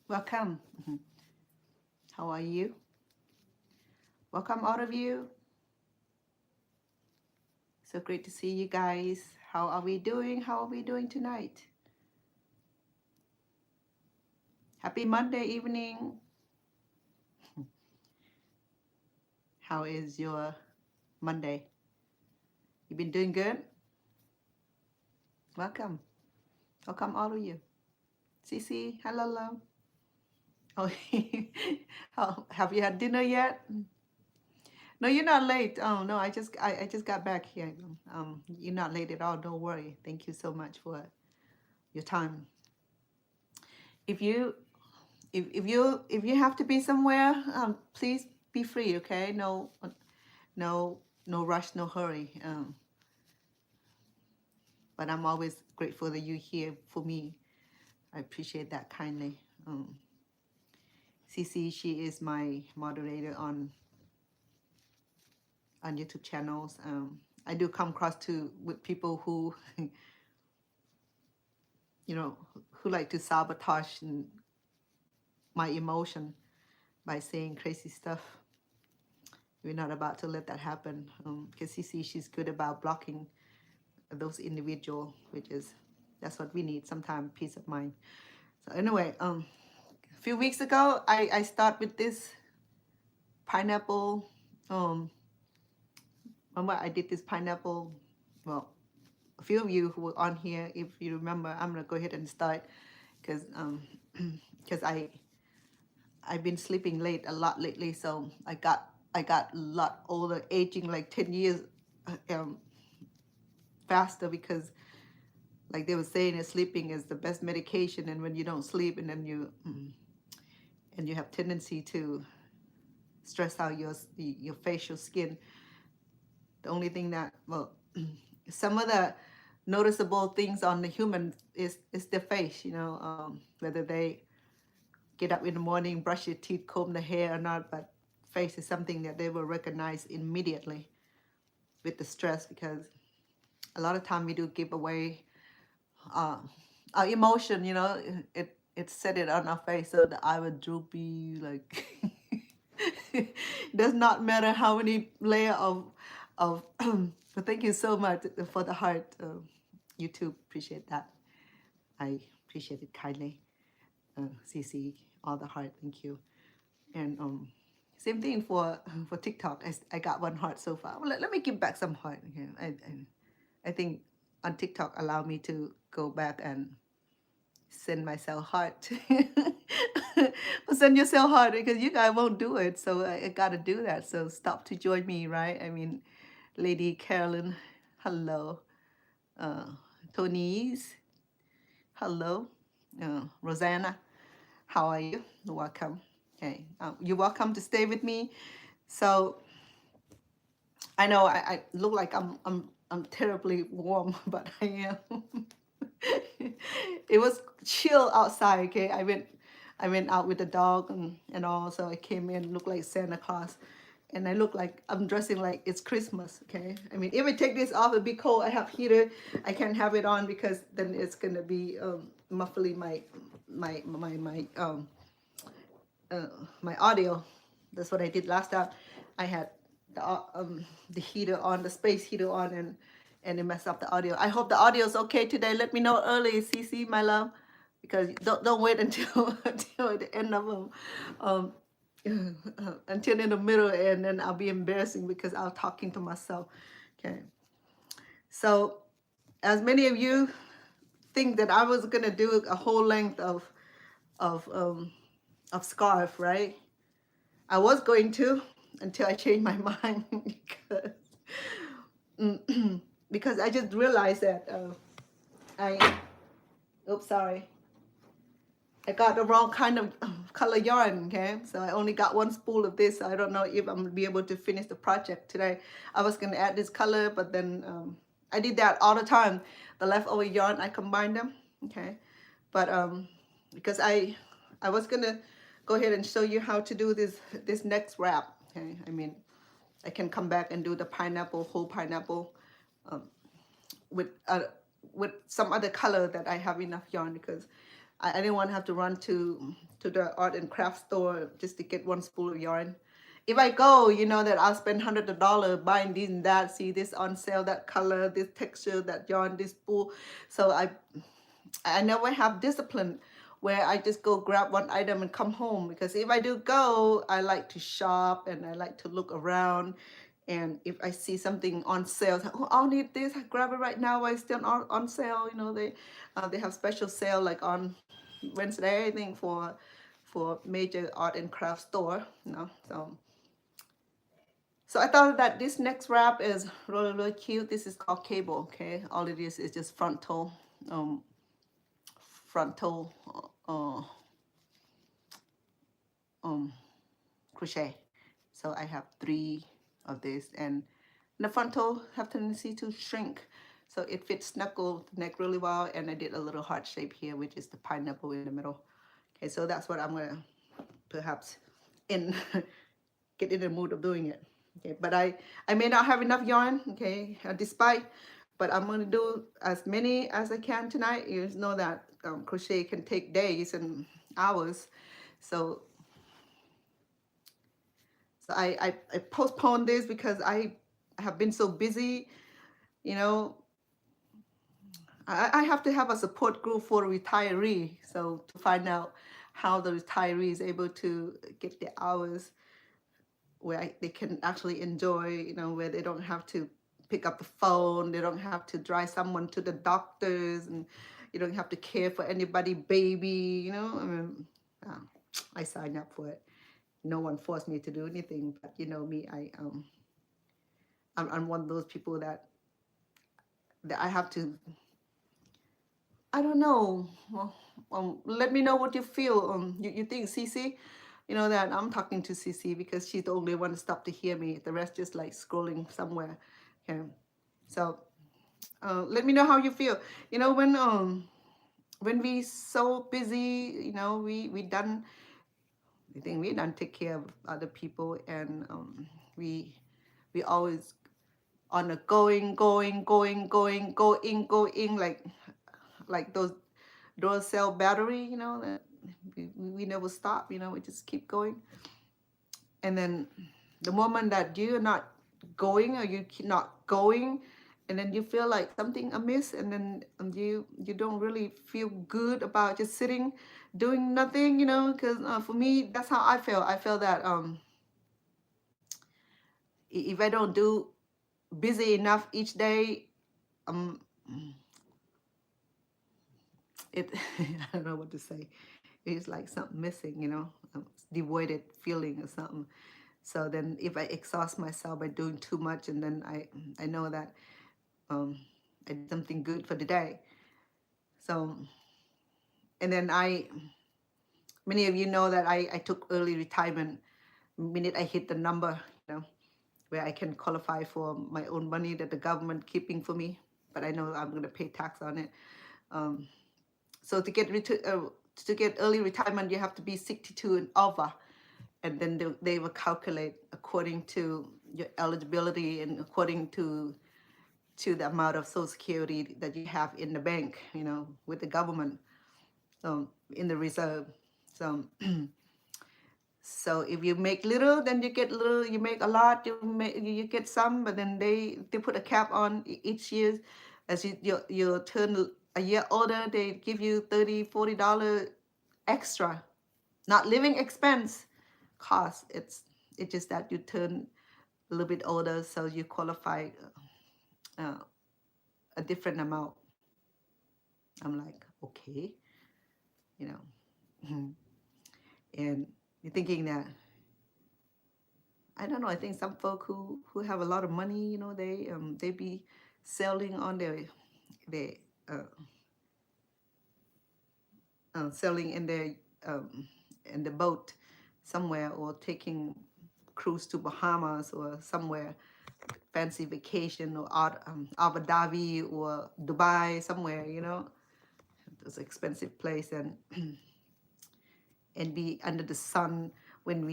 Welcome. How are you? Welcome, all of you. So great to see you guys. How are we doing? How are we doing tonight? Happy Monday evening. How is your Monday? You been doing good? Welcome. Welcome, all of you. Cece, hello, love. Oh, have you had dinner yet? No, you're not late. Oh no, I just got back here. You're not late at all. Don't worry. Thank you so much for your time. If you if you have to be somewhere, please be free. Okay, no rush, no hurry. But I'm always grateful that you're here for me. I appreciate that kindly. Cece, she is my moderator on YouTube channels. I do come across with people who who like to sabotage my emotion by saying crazy stuff. We're not about to let that happen, because she's good about blocking those individuals, that's what we need sometimes, peace of mind. So anyway, a few weeks ago, I start with this pineapple. Remember I did this pineapple. Well, a few of you who were on here, if you remember, I'm gonna go ahead and start because I've been sleeping late a lot lately, so I got a lot older, aging like 10 years faster, because like they were saying, that sleeping is the best medication, and when you don't sleep and then you have tendency to stress out your facial skin. The only thing that, well, some of the noticeable things on the human is the face, whether they get up in the morning, brush your teeth, comb the hair or not, but face is something that they will recognize immediately with the stress, because a lot of time we do give away our emotion, it set it on our face, so the eye would droopy, like it does not matter how many layer of but thank you so much for the heart. YouTube, appreciate that. I appreciate it kindly. CC, all the heart, thank you. And same thing for TikTok. I got one heart so far. Well, let me give back some heart. Okay, I think on TikTok allow me to go back and send myself heart. Send yourself heart, because you guys won't do it, so I gotta do that. So stop to join me, right? I mean, Lady Carolyn, hello. Tonise, hello. Rosanna, how are you? Welcome. Okay, you're welcome to stay with me. So I know I look like I'm terribly warm, but I am. It was chill outside. Okay, I went out with the dog and all, so I came in, looked like Santa Claus, and I look like I'm dressing like it's Christmas. Okay, I mean, if I take this off, it'd be cold. I have heater. I can't have it on because then it's gonna be muffling my audio. That's what I did last time. I had the heater on, the space heater on, and it messed up the audio. I hope the audio is okay today. Let me know early, CC, my love, because don't wait until until the end of them, until in the middle, and then I'll be embarrassing because I'll talking to myself. Okay. So, as many of you think that I was gonna do a whole length of scarf, right? I was going to, until I changed my mind, because I just realized that sorry, I got the wrong kind of color yarn. Okay, so I only got one spool of this. So I don't know if I'm gonna be able to finish the project today. I was gonna add this color, but then I did that all the time. The leftover yarn, I combined them. Okay, but because I was gonna go ahead and show you how to do this next wrap. Okay, I mean, I can come back and do the whole pineapple, with some other color that I have enough yarn, because I didn't want to have to run to the art and craft store just to get one spool of yarn. If I go, you know that I'll spend hundreds of dollars buying this and that. See this on sale, that color, this texture, that yarn, this spool. So I never have discipline where I just go grab one item and come home, because if I do go, I like to shop and I like to look around. And if I see something on sale, oh, I'll need this, I grab it right now while it's still on sale. You know, they have special sale like on Wednesday, I think, for major art and craft store. You know, so I thought that this next wrap is really, really cute. This is called cable. Okay, all it is just um, frontal uh, um, crochet. So I have 3 of this, and the frontal have tendency to shrink. So it fits snuggle the neck really well, and I did a little heart shape here, which is the pineapple in the middle. Okay, so that's what I'm gonna perhaps in get in the mood of doing it. Okay, but I may not have enough yarn. Okay, despite, but I'm gonna do as many as I can tonight. You know that crochet can take days and hours, so I postponed this because I have been so busy. You know, I have to have a support group for retiree, so to find out how the retiree is able to get the hours where they can actually enjoy, you know, where they don't have to pick up the phone, they don't have to drive someone to the doctors, and you don't have to care for anybody baby, you know. I mean, uh, I signed up for it. No one forced me to do anything, but you know me, I'm one of those people that I have to. I don't know. Well, let me know what you feel. You think CC, you know that I'm talking to CC because she's the only one to stop to hear me. The rest just like scrolling somewhere. Okay. So let me know how you feel. You know, when we so busy, you know, we done. I think we done take care of other people, and we always on a going, like those door cell battery, you know, that we never stop, you know, we just keep going. And then the moment that you're not going, or you're not going, and then you feel like something amiss, and then you don't really feel good about just sitting doing nothing, you know, because for me that's how I feel that if I don't do busy enough each day, um it I don't know what to say. It's like something missing, you know, devoided feeling or something. So then if I exhaust myself by doing too much, and then I know that I did something good for the day. So, and then many of you know that I took early retirement minute I hit the number, you know, where I can qualify for my own money that the government keeping for me, but I know I'm going to pay tax on it. Um, so to get early retirement, you have to be 62 and over, and then they will calculate according to your eligibility and according to the amount of Social Security that you have in the bank, you know, with the government, in the reserve. So, so if you make little, then you get little. You make a lot, you get some. But then they put a cap on each year. As you turn a year older, they give you $30-40 extra, not living expense cost. It's just that you turn a little bit older, so you qualify uh, a different amount. I'm like, okay, you know, and you're thinking that, I don't know. I think some folk who have a lot of money, you know, they be selling on their uh, selling in the boat somewhere, or taking cruise to Bahamas or somewhere fancy vacation, or Abu Dhabi or Dubai somewhere, you know, it's an expensive place, and be under the sun when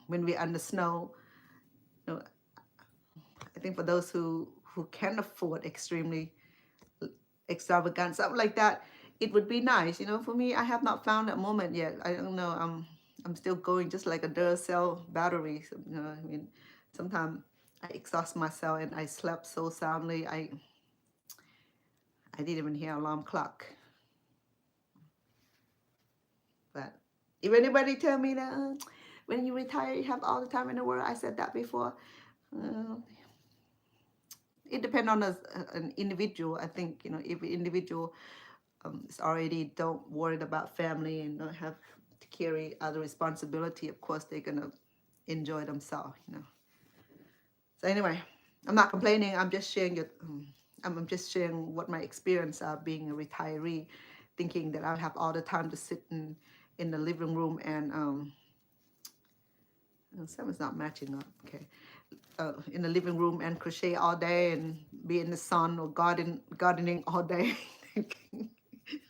we're under snow. You know, I think for those who can afford extremely extravagant stuff like that, it would be nice, for me. I have not found that moment yet. I don't know. I'm still going just like a Duracell battery. I mean, sometimes I exhaust myself and I slept so soundly. I didn't even hear alarm clock. But if anybody tell me that when you retire you have all the time in the world, I said that before. Uh, it depends on an individual. I think if an individual is already don't worried about family and don't have to carry other responsibility, of course they're gonna enjoy themselves. So anyway, I'm not complaining. I'm just sharing I'm just sharing what my experience of being a retiree, thinking that I have all the time to sit in the living room and something's not matching up. Okay, in the living room and crochet all day and be in the sun or gardening all day.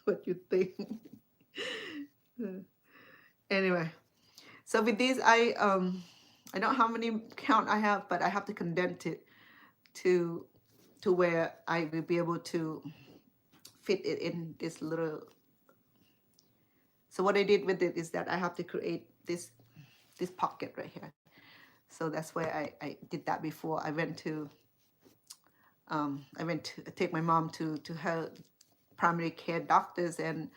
What you think? Anyway, so with these, I don't know how many count I have, but I have to condense it to where I will be able to fit it in this little. So what I did with it is that I have to create this pocket right here. So that's why I did that before. I went to take my mom to her primary care doctors, and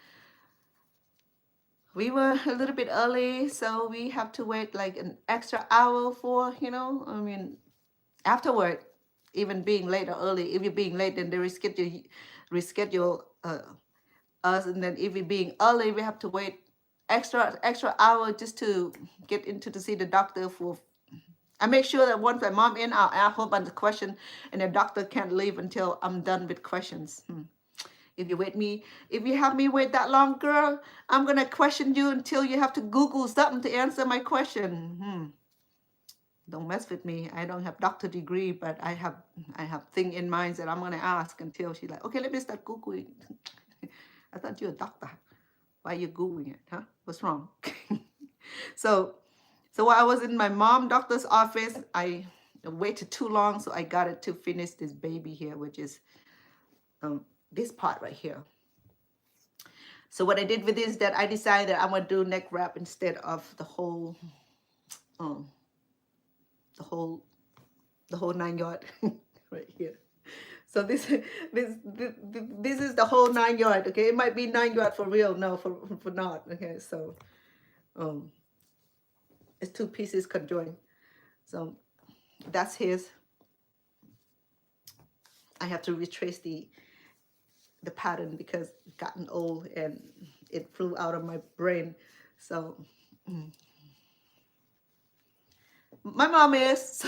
we were a little bit early, so we have to wait like an extra hour for, I mean, afterward, even being late or early. If you're being late, then they reschedule us, and then if we're being early, we have to wait extra hour just to get into to see the doctor for. I make sure that once my mom in, I'll ask a whole bunch of questions, and the doctor can't leave until I'm done with questions. If you have me wait that long, girl, I'm gonna question you until you have to Google something to answer my question. Don't mess with me. I don't have doctor degree, but I have thing in mind that I'm gonna ask until she's like, okay, let me start Googling. I thought you're a doctor. Why are you Googling it, huh? What's wrong? So while I was in my mom doctor's office, I waited too long, so I got it to finish this baby here, which is this part right here. So what I did with this is that I decided I'm gonna do neck wrap instead of the whole 9 yard right here. So this is the whole 9 yard. Okay, it might be 9 yard for real, no, for not. Okay, so it's 2 pieces conjoined. So that's his. I have to retrace the pattern because it's gotten old and it flew out of my brain. So my mom is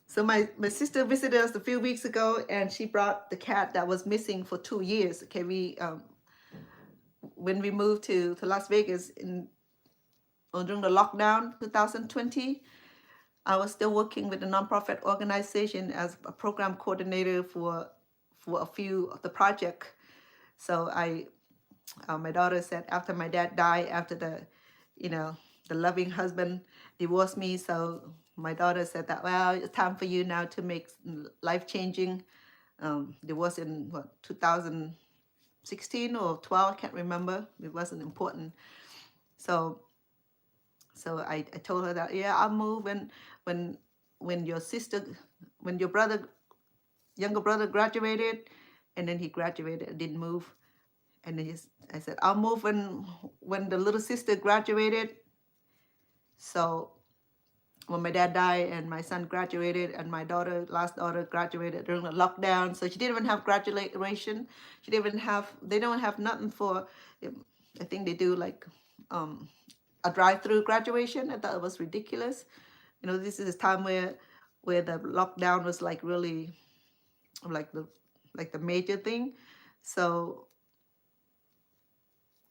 so my sister visited us a few weeks ago, and she brought the cat that was missing for 2 years. Okay, we when we moved to Las Vegas during the lockdown 2020, I was still working with a nonprofit organization as a program coordinator for a few of the project. So my daughter said after my dad died, after the loving husband divorced me, so my daughter said that, well, it's time for you now to make life-changing. Divorce in 2016 or 12, I can't remember. It wasn't important. So I told her that, yeah, I'll move when your younger brother graduated, and then he graduated and didn't move. And then I said, I'll move when the little sister graduated. So when my dad died and my son graduated and my last daughter graduated during the lockdown, so she didn't even have graduation. They don't have nothing for, I think they do like a drive-through graduation. I thought it was ridiculous. This is a time where the lockdown was like really like the major thing. So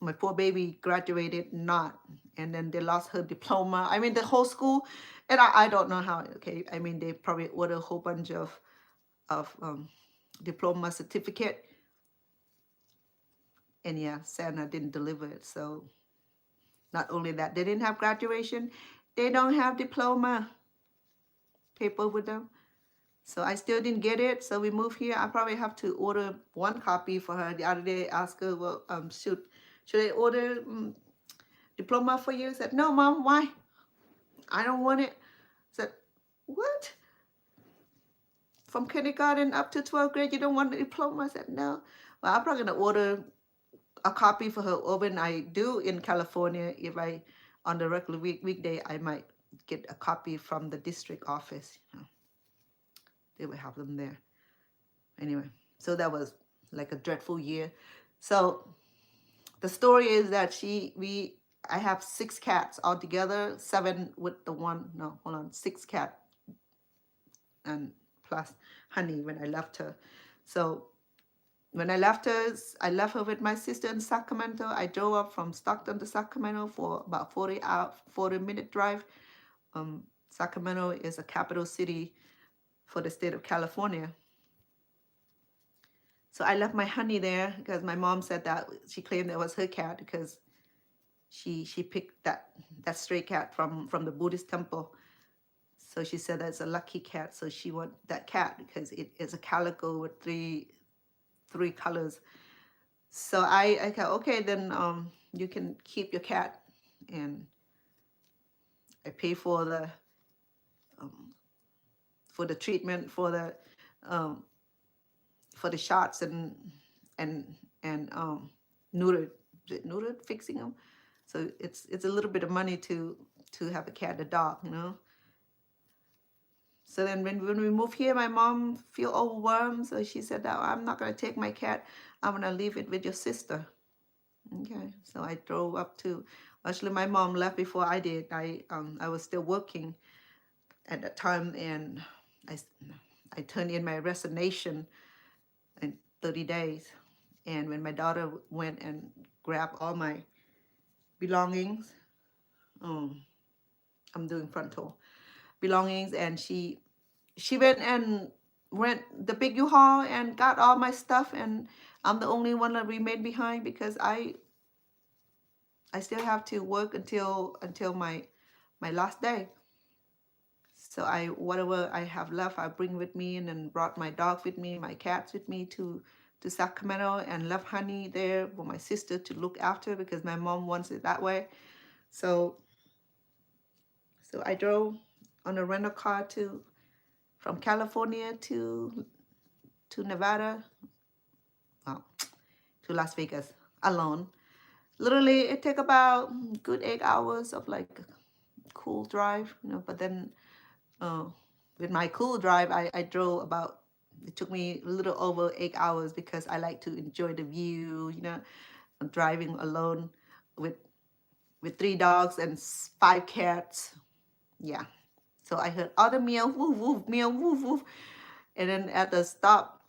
my poor baby graduated not, and then they lost her diploma. I mean, the whole school, and I don't know how. Okay, I mean, they probably ordered a whole bunch of diploma certificate, and yeah, Santa didn't deliver it. So not only that, they didn't have graduation, they don't have diploma paper with them. So I still didn't get it. So we moved here. I probably have to order one copy for her. The other day, I asked her, well, should I order diploma for you? I said, no, Mom, why? I don't want it. I said, what? From kindergarten up to 12th grade, you don't want the diploma? I said, no. Well, I'm probably going to order a copy for her when I do in California. If I, on the regular weekday, I might get a copy from the district office. They would have them there. Anyway, so that was like a dreadful year. So the story is that I have 6 cats altogether, 7 with the one, no, hold on, 6 cats and plus Honey when I left her. So when I left her with my sister in Sacramento. I drove up from Stockton to Sacramento for about 40-minute drive. Sacramento is a capital city for the state of California. So I left my Honey there because my mom said that she claimed that was her cat because she picked that stray cat from the Buddhist temple. So she said that's a lucky cat. So she want that cat because it is a calico with three colors. So I thought, okay, then you can keep your cat, and I pay for the treatment, for the shots and neutered, fixing them. So it's a little bit of money to have a cat, a dog, you know. So then when we moved here, my mom feel overwhelmed. So she said that I'm not going to take my cat. I'm going to leave it with your sister. Okay. So I drove up to, actually my mom left before I did. I was still working at that time, and I turned in my resignation in 30 days. And when my daughter went and grabbed all my belongings, I'm doing frontal belongings, and she went and rent the big U-Haul and got all my stuff, and I'm the only one that remained behind because I still have to work until my last day. So whatever I have left, I bring with me, and then brought my dog with me, my cats with me to Sacramento, and left Honey there for my sister to look after because my mom wants it that way. So I drove on a rental car from California to Nevada, well, to Las Vegas alone. Literally, it took about good 8 hours of like cool drive, you know. But then with my cool drive, I drove about, it took me a little over 8 hours because I like to enjoy the view, you know. I'm driving alone with 3 dogs and 5 cats. Yeah. So I heard other meow, woof, woof, meow, woof, woof. And then at the stop,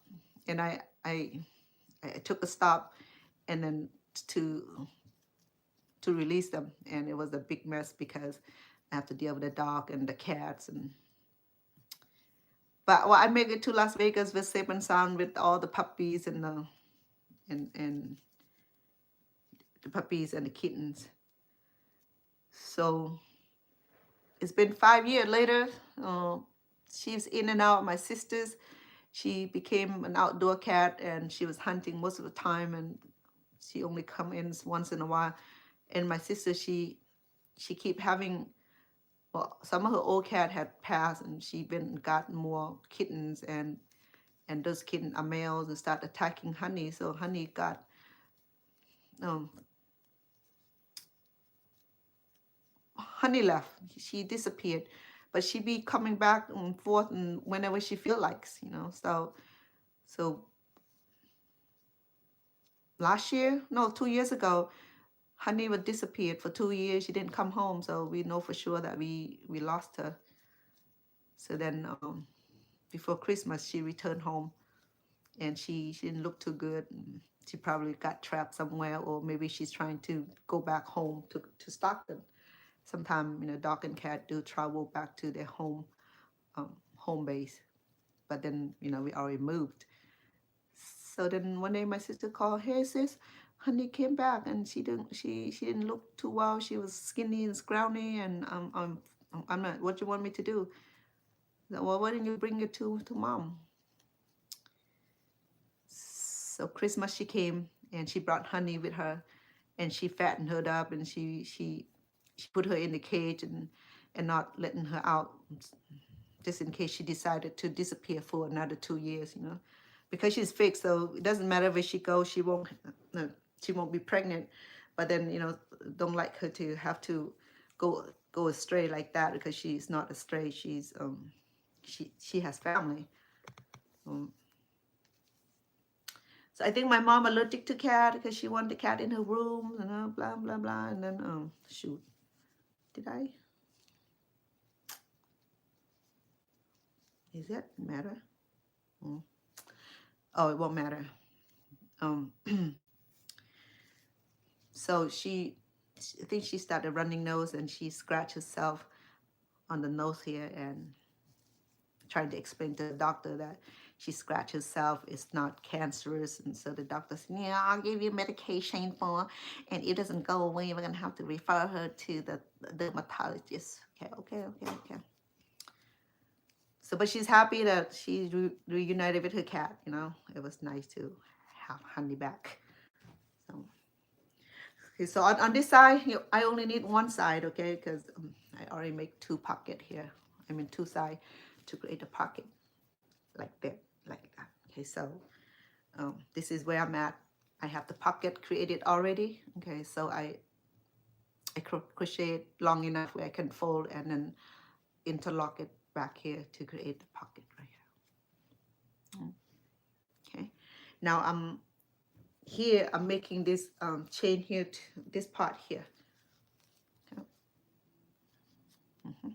and I took a stop, and then to release them, and it was a big mess because I have to deal with the dog and the cats. But I made it to Las Vegas with safe and sound with all the puppies and the puppies and the kittens. So it's been 5 years later. She's in and out. My sister's, she became an outdoor cat, and she was hunting most of the time, and she only come in once in a while. And my sister, she keep having, well, some of her old cat had passed, and she been gotten more kittens, and those kittens are males and start attacking Honey. So Honey got Honey left. She disappeared, but she be coming back and forth and whenever she feel likes, you know. So last year, no, 2 years ago, Honey was disappeared for 2 years. She didn't come home, so we know for sure that we lost her. So then before Christmas, she returned home, and she didn't look too good. She probably got trapped somewhere, or maybe she's trying to go back home to Stockton. Sometimes, you know, dog and cat do travel back to their home base, but then, you know, we already moved. So then one day my sister called, hey sis, Honey came back, and she didn't look too well. She was skinny and scrawny, and I'm not, what you want me to do? So, well, why didn't you bring it to mom? So Christmas she came and she brought honey with her, and she fattened her up, and she put her in the cage and not letting her out, just in case she decided to disappear for another 2 years, because she's fixed. So it doesn't matter where she goes, no, she won't be pregnant. But then don't like her to have to go astray like that, because she's not astray. She has family. Um, so I think my mom allergic to cat because she wanted the cat in her room, blah blah blah. And then shoot, did I? Does that matter? Oh, it won't matter. So I think she started running nose, and she scratched herself on the nose here, and trying to explain to the doctor that she scratched herself, it's not cancerous. And so the doctor said, yeah, I'll give you medication for, and it doesn't go away, we're gonna have to refer her to the dermatologist. Okay. So, but she's happy that she's reunited with her cat. It was nice to have Honey back. So, okay, so on this side, I only need one side, okay, because I already make two pocket here. I mean two side to create a pocket like that. Okay, so this is where I'm at. I have the pocket created already. Okay, so I crochet it long enough where I can fold and then interlock it back here to create the pocket right here. Okay, now I'm making this chain here to this part here. Okay.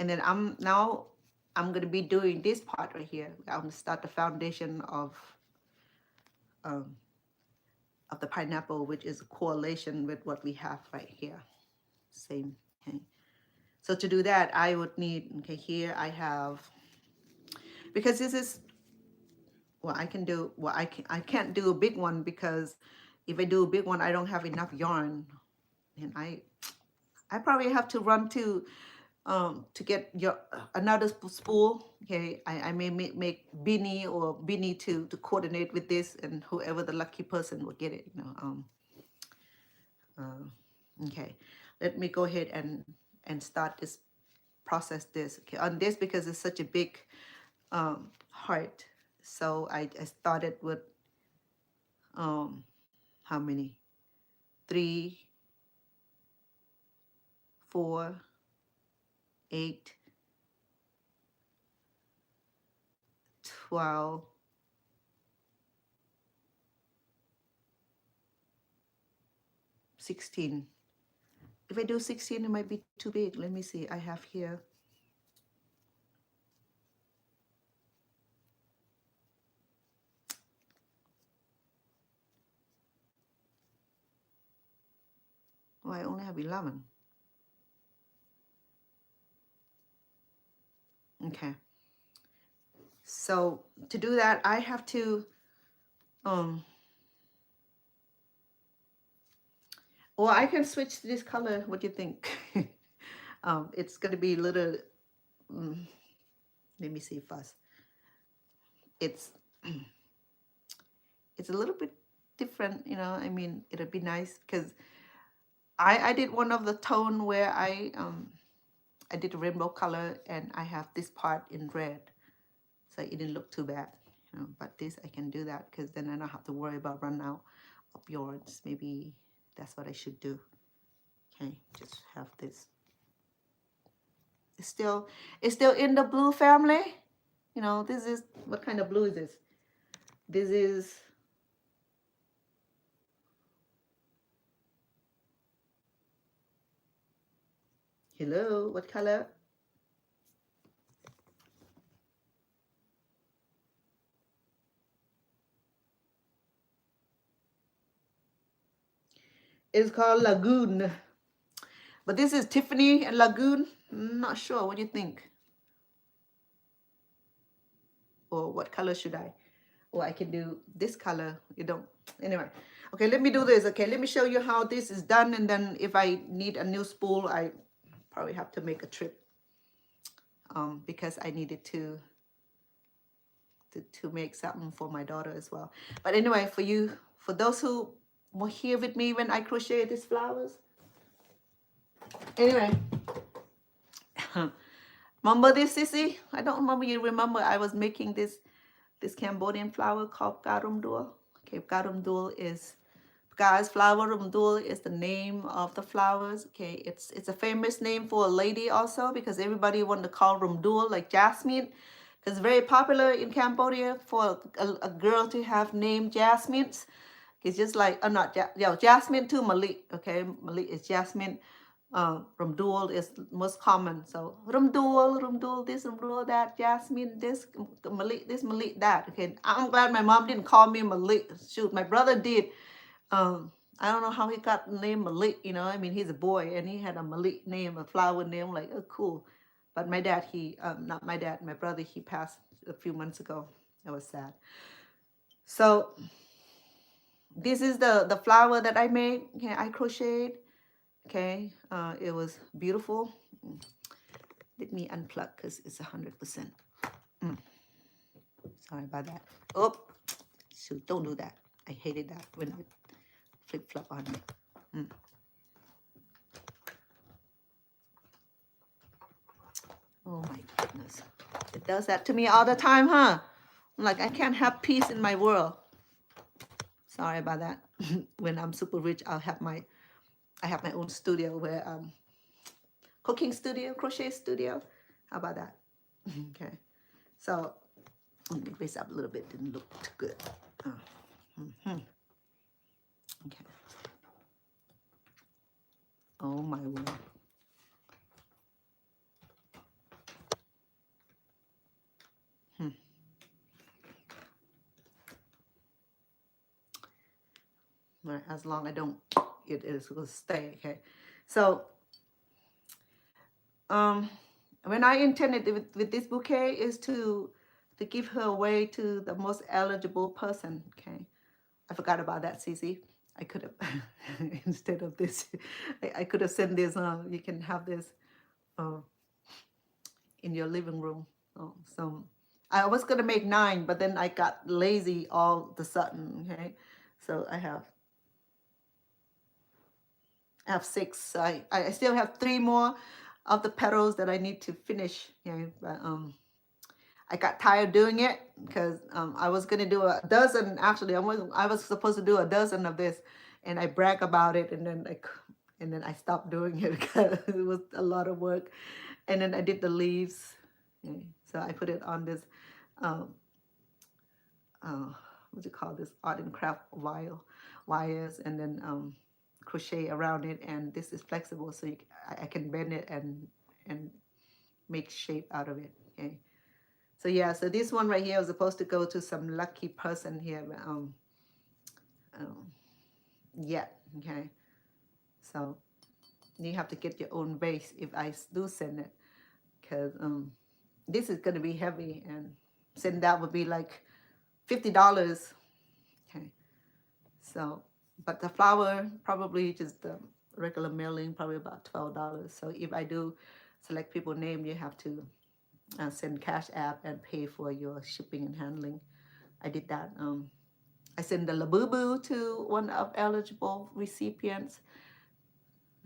And then I'm going to be doing this part right here. I'm going to start the foundation of the pineapple, which is a correlation with what we have right here. Same. Okay. So to do that, I would need, okay, here I have, because this is, well, I can't do a big one, because if I do a big one, I don't have enough yarn. And I probably have to run to get another spool. Okay, I may make beanie to coordinate with this, and whoever the lucky person will get it. Okay, let me go ahead and start this process this. Okay, on this, because it's such a big heart. So I started with how many? 3, 4, 8, 12, 16. If I do 16, it might be too big. Let me see. I have here. Oh, I only have 11. Okay. So to do that, I have to, or I can switch to this color. What do you think? It's going to be a little, let me see first. It's a little bit different, I mean, it'll be nice, because I did one of the tone where I did a rainbow color, and I have this part in red, so it didn't look too bad, but this I can do that, because then I don't have to worry about running out of yarns. Maybe that's what I should do. Okay, just have this. It's still in the blue family. This is, what kind of blue is this? This is, hello, what color? It's called Lagoon. But this is Tiffany and Lagoon. I'm not sure. What do you think? Or what color should I? Or I can do this color. You don't. Anyway. Okay, let me do this. Okay, let me show you how this is done. And then if I need a new spool, I probably have to make a trip because I needed to make something for my daughter as well. But anyway, for those who were here with me when I crocheted these flowers, anyway, remember this, Sissy? I don't remember. You remember I was making this Cambodian flower called Garumdul. Okay, Garumdul is, guys, flower rumdul is the name of the flowers. Okay, it's a famous name for a lady also, because everybody wanted to call rumdul like Jasmine. It's very popular in Cambodia for a girl to have named Jasmines. It's just like, not Jasmine to Malik. Okay, Malik is Jasmine. Rumdul is most common. So Rumdul this, Rumdul that, Jasmine this, Malik this, Malik that. Okay, I'm glad my mom didn't call me Malik. Shoot, my brother did. I don't know how he got the name Malik. You know, I mean, he's a boy and he had a Malik name, a flower name. Like, oh, cool. But my dad, not my dad, my brother, he passed a few months ago. That was sad. So this is the flower that I made. Okay, I crocheted. Okay, it was beautiful. Let me unplug because it's 100%. Sorry about that. Oh, shoot, don't do that. I hated that when it flip-flop on me. Oh my goodness. It does that to me all the time, huh? I'm like, I can't have peace in my world. Sorry about that. When I'm super rich, I have my own studio where cooking studio, crochet studio. How about that? Okay. So let me raise up a little bit. Didn't look too good. Okay. Oh my word. Right, as long as I don't, it is going to stay. Okay. So when I intended with this bouquet is to give her away to the most eligible person. Okay. I forgot about that, Cece. I could have, instead of this, I could have sent this, you can have this in your living room. So I was going to make 9, but then I got lazy all of a sudden. Okay. So I have 6. So I still have 3 more of the petals that I need to finish. Okay. But I got tired doing it because I was going to do a dozen. Actually, I was supposed to do a dozen of this, and I brag about it, and then I stopped doing it because it was a lot of work. And then I did the leaves. Okay. So I put it on this, what do you call this? Art and craft wires, and then crochet around it. And this is flexible, so I can bend it and make shape out of it. Okay. So yeah, so this one right here was supposed to go to some lucky person here, but yeah, okay. So you have to get your own base if I do send it, because this is going to be heavy, and send that would be like $50. Okay. So, but the flower probably just the regular mailing, probably about $12. So if I do select people name, you have to send Cash App and pay for your shipping and handling. I did that. I sent the Labubu to one of eligible recipients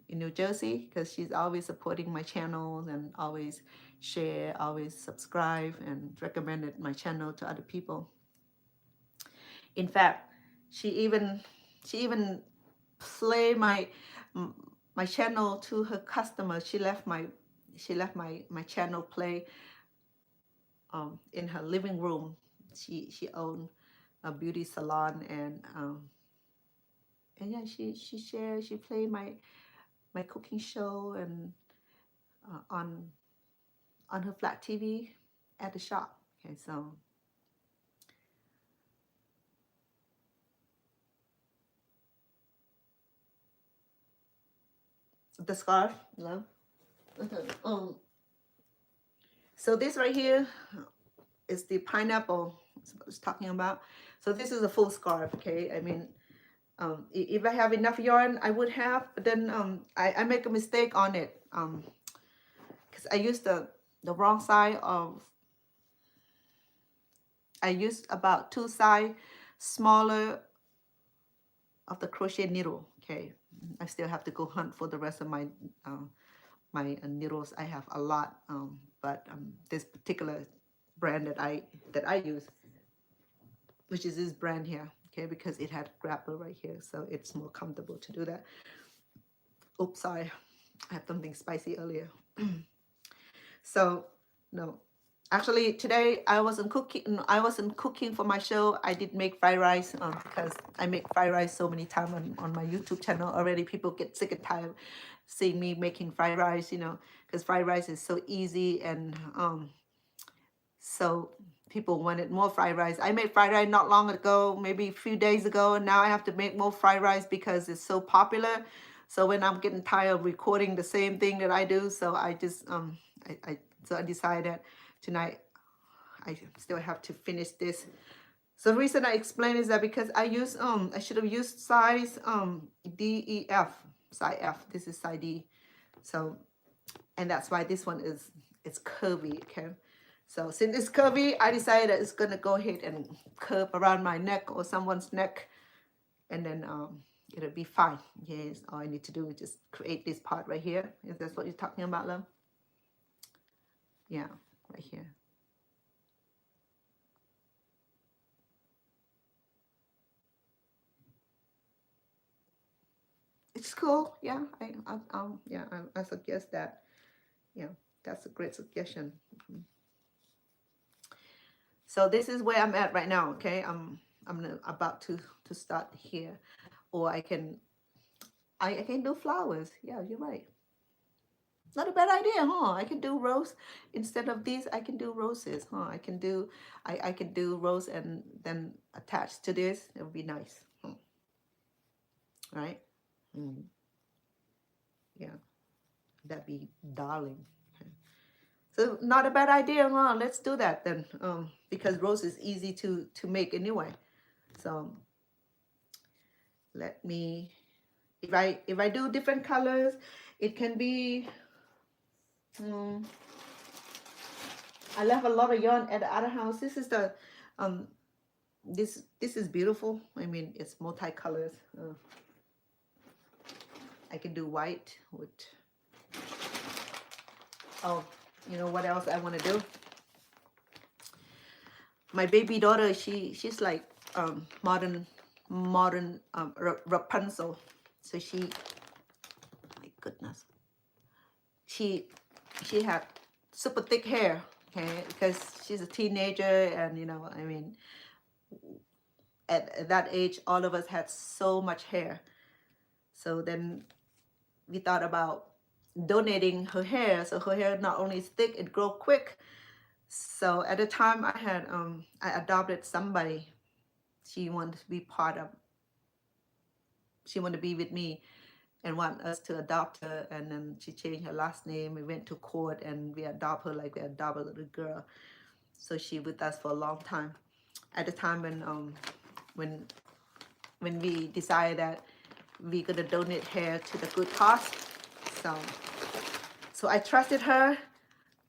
in New Jersey, because she's always supporting my channel and always share, always subscribe, and recommended my channel to other people. In fact, she even play my channel to her customers. She left my channel play in her living room. She owned a beauty salon, and yeah, she played my cooking show and on her flat TV at the shop. Okay, so the scarf, love. So this right here is the pineapple I was talking about. So this is a full scarf. Okay, I mean, if I have enough yarn, I would have, but then I make a mistake on it, because I used the the wrong side of, I used about 2 sides smaller of the crochet needle. Okay, I still have to go hunt for the rest of my needles. I have a lot, but this particular brand that I use, which is this brand here, okay, because it had a grapple right here, so it's more comfortable to do that. Oops, sorry, I had something spicy earlier. So no, actually today I wasn't cooking. I wasn't cooking for my show. I did make fried rice because I make fried rice so many times on my YouTube channel already. People get sick and tired seeing me making fried rice, you know, because fried rice is so easy, and so people wanted more fried rice. I made fried rice not long ago, maybe a few days ago, and now I have to make more fried rice because it's so popular. So when I'm getting tired of recording the same thing that I do, so I just I decided tonight I still have to finish this. So the reason I explain is that because I use I should have used size DEF, size F. This is size D. So, and that's why this one is, it's curvy, okay? So since it's curvy, I decided that it's gonna go ahead and curve around my neck or someone's neck, and then it'll be fine. Yes, all I need to do is just create this part right here. Is that what you're talking about, love? Yeah, right here. It's cool. Yeah, I suggest that. Yeah, that's a great suggestion. So this is where I'm at right now. Okay, I'm about to start here, or I can do flowers. Yeah, you're right. Not a bad idea, huh? I can do rose instead of these. I can do roses, huh? I can do rose and then attach to this. It would be nice, right? Mm, yeah, that'd be darling. Okay. So not a bad idea, huh? Let's do that then, because rose is easy to make anyway. So let me, if I do different colors, it can be. I left a lot of yarn at the other house. This is the this is beautiful. I mean, it's multicolors. I can do white with, oh, you know what else I want to do? My baby daughter, she's like modern Rapunzel. So she, my goodness, she had super thick hair, okay, because she's a teenager, and you know, I mean, at that age, all of us had so much hair. So then we thought about donating her hair, so her hair not only is thick, it grow quick. So at the time I had I adopted somebody. She wanted to be part of, she wanted to be with me and want us to adopt her, and then she changed her last name. We went to court and we adopt her like we adopt a little girl. So she with us for a long time. At the time when we decided that we're gonna donate hair to the good cause, so I trusted her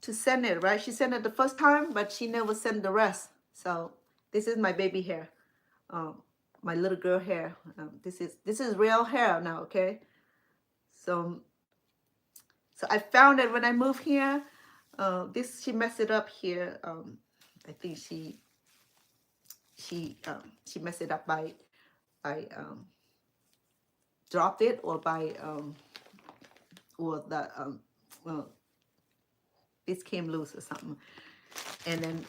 to send it, right? She sent it the first time, but she never sent the rest. So this is my baby hair, my little girl hair. This is real hair now, okay? So I found it when I moved here. She messed it up here. I think she messed it up by dropped it, or by or the well, this came loose or something. And then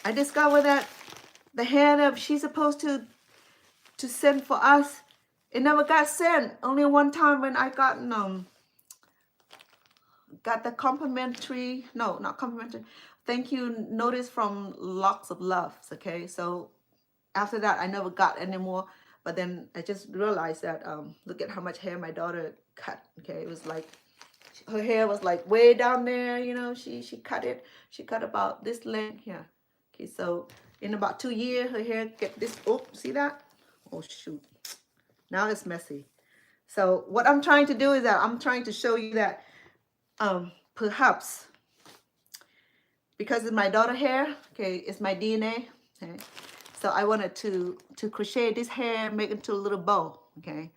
I discovered that the hair that she's supposed to send for us, it never got sent. Only one time when I got the complimentary, no, not complimentary, thank you notice from Locks of Love. Okay, so after that I never got any more. But then I just realized that look at how much hair my daughter cut. Okay, it was like, her hair was like way down there, you know. She cut it. She cut about this length here. Okay, so in about 2 years, her hair get this. Oh, see that? Oh shoot! Now it's messy. So what I'm trying to do is that I'm trying to show you that perhaps because it's my daughter hair, okay, it's my DNA, okay. So I wanted to crochet this hair, make it into a little bow, okay.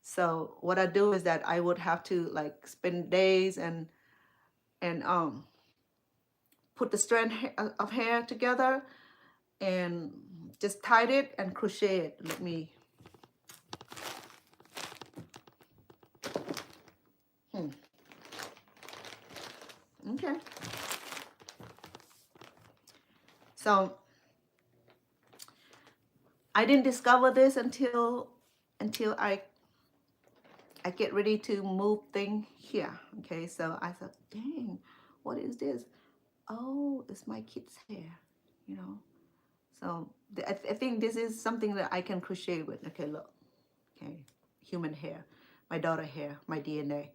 So what I do is that I would have to like spend days and put the strand of hair together and just tied it and crochet it. Let me, okay. So I didn't discover this until I get ready to move thing here. Okay, so I thought, dang, what is this? Oh, it's my kid's hair, you know. So I think this is something that I can crochet with. Okay, look, okay, human hair, my daughter hair, my DNA.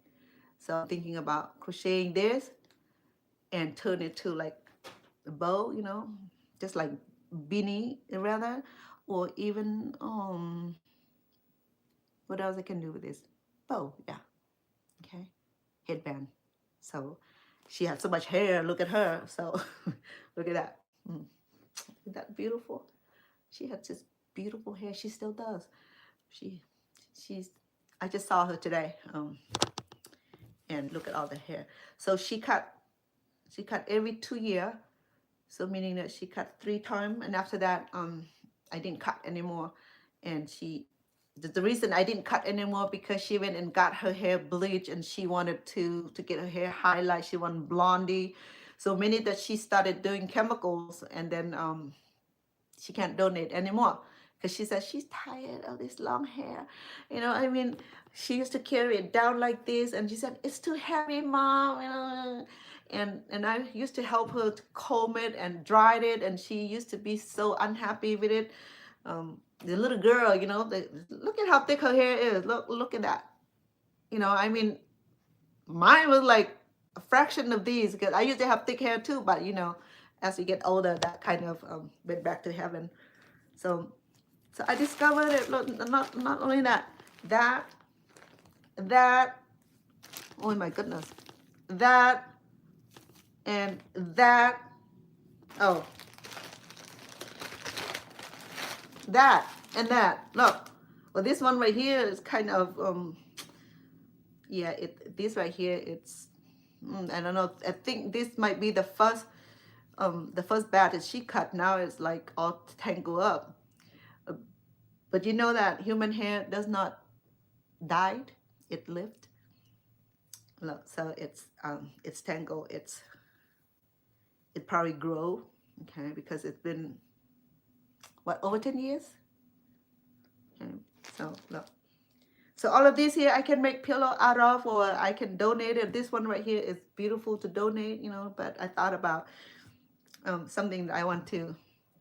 So I'm thinking about crocheting this and turn it to like a bow, you know, just like beanie rather, or even what else I can do with this? Bow, yeah, okay, headband. So she had so much hair. Look at her. So look at that. Isn't that beautiful? She had just beautiful hair. She still does. She, she's. I just saw her today. And look at all the hair. So she cut. She cut every 2 years. So meaning that she cut 3 times, and after that, I didn't cut anymore. And the reason I didn't cut anymore because she went and got her hair bleached, and she wanted to get her hair highlight. She wanted blondie. So many that she started doing chemicals, and then she can't donate anymore because she said she's tired of this long hair. You know, I mean, she used to carry it down like this, and she said it's too heavy, mom. You know, and I used to help her to comb it and dry it, and she used to be so unhappy with it. The little girl, you know, look at how thick her hair is. Look at that. You know, I mean, mine was like a fraction of these because I used to have thick hair too, but you know, as you get older, that kind of went back to heaven. So I discovered it. Look, not only that, oh my goodness, that and that, oh, that and that. Look, well, this one right here is kind of yeah, this right here, it's I don't know. I think this might be the first batch that she cut. Now it's like all tangled up. But you know that human hair does not died, it lived. Look, so it's tangled. It probably grow, okay, because it's been what, over 10 years. Okay, so look. So all of these here I can make pillow out of, or I can donate it. This one right here is beautiful to donate, you know, but I thought about something that I want to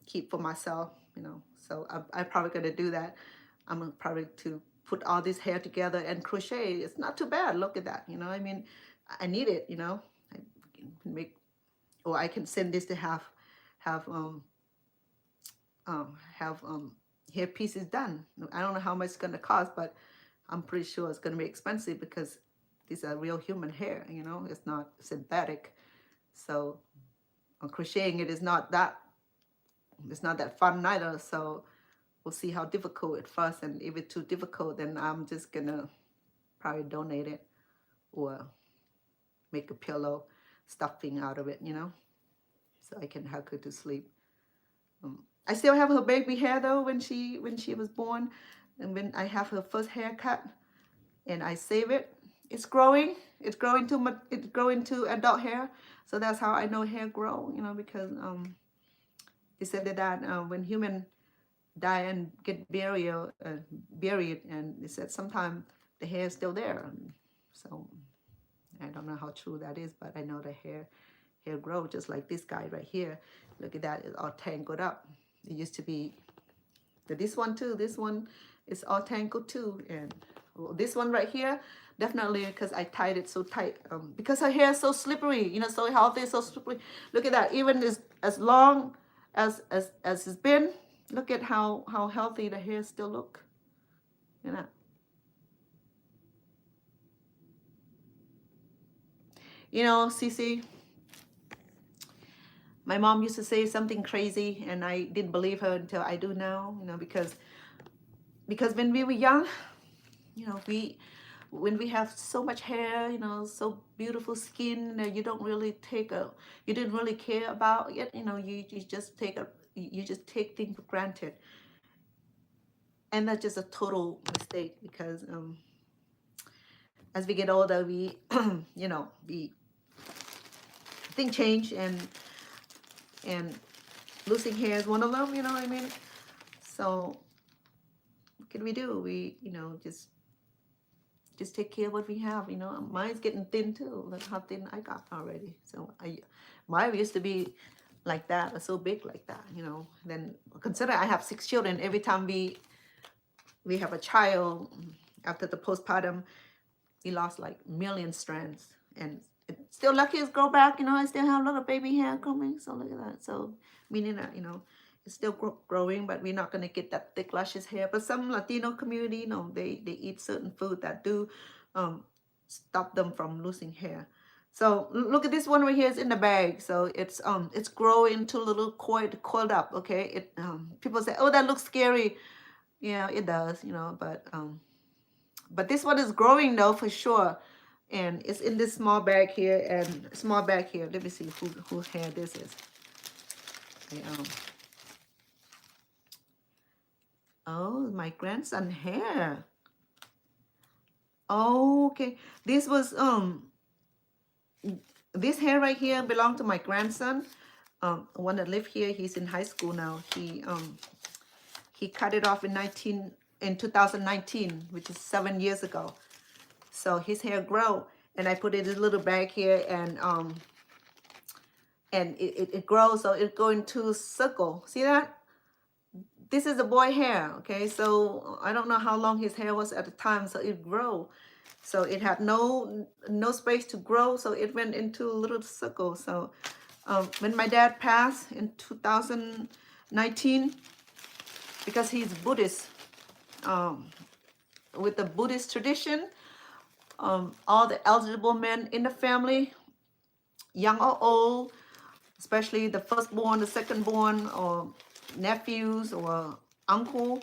keep for myself, you know. So I'm probably going to do that. I'm probably to put all this hair together and crochet. It's not too bad. Look at that, you know. I mean, I need it, you know. I can make, or I can send this to have hair pieces done. I don't know how much it's going to cost, but I'm pretty sure it's going to be expensive because these are real human hair, you know. It's not synthetic. So crocheting it is not that, it's not that fun either. So we'll see how difficult it first, and if it's too difficult, then I'm just gonna probably donate it or make a pillow stuffing out of it, you know, so I can help her to sleep. I still have her baby hair though when she was born, and when I have her first haircut, and I save it. It's growing. It's growing too much. It's growing to adult hair. So that's how I know hair grow. You know, because they said that when human die and get buried, and they said sometimes the hair is still there. So I don't know how true that is, but I know the hair grow just like this guy right here. Look at that, it's all tangled up. It used to be this one too. This one is all tangled too, and this one right here definitely because I tied it so tight. Because her hair is so slippery, you know, so healthy, so slippery. Look at that. Even as long as it's been, look at how healthy the hair still look. You know. You know, Cece, My mom used to say something crazy, and I didn't believe her until I do now. Because when we were young, we when we have so much hair, so beautiful skin, you didn't really care about it. You just take things for granted, and that's just a total mistake because as we get older, we we think change, and losing hair is one of them. You know what I mean? So what can we do? We just take care of what we have. Mine's getting thin too. Look how thin I got already. So mine used to be like that, or so big like that. Then consider I have 6 children. Every time we have a child after the postpartum, we lost like million strands, and it's still lucky it's grow back. I still have a lot of baby hair coming. So look at that. So meaning that it's still growing, but we're not going to get that thick luscious hair. But some Latino community, they eat certain food that do stop them from losing hair. So look at this one right here. It's in the bag. So it's growing to a little coiled up. Okay. People say, oh, that looks scary. Yeah, it does. But this one is growing though for sure. And it's in this small bag here and small bag here. Let me see whose hair this is. Okay, oh, my grandson hair. Oh, okay. This was this hair right here belonged to my grandson. One that lived here. He's in high school now. He cut it off in 2019, which is 7 years ago. So his hair grow, and I put it in a little bag here, and it grows, so it go into a circle. See that? This is a boy hair, okay? So I don't know how long his hair was at the time, so it grew. So it had no space to grow, so it went into a little circle. So when my dad passed in 2019, because he's Buddhist, with the Buddhist tradition, all the eligible men in the family, young or old, especially the firstborn, the secondborn, or nephews or uncle,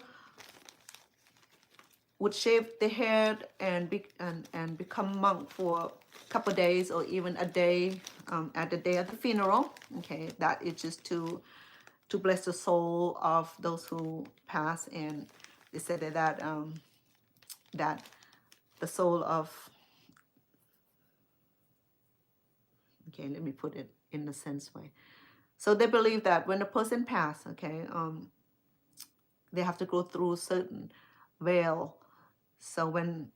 would shave their head and become monk for a couple of days or even a day at the day of the funeral. Okay, that is just to bless the soul of those who pass. And they said that that the soul of, okay, let me put it in the sense way. So they believe that when a person passes, okay, they have to go through certain veil. So when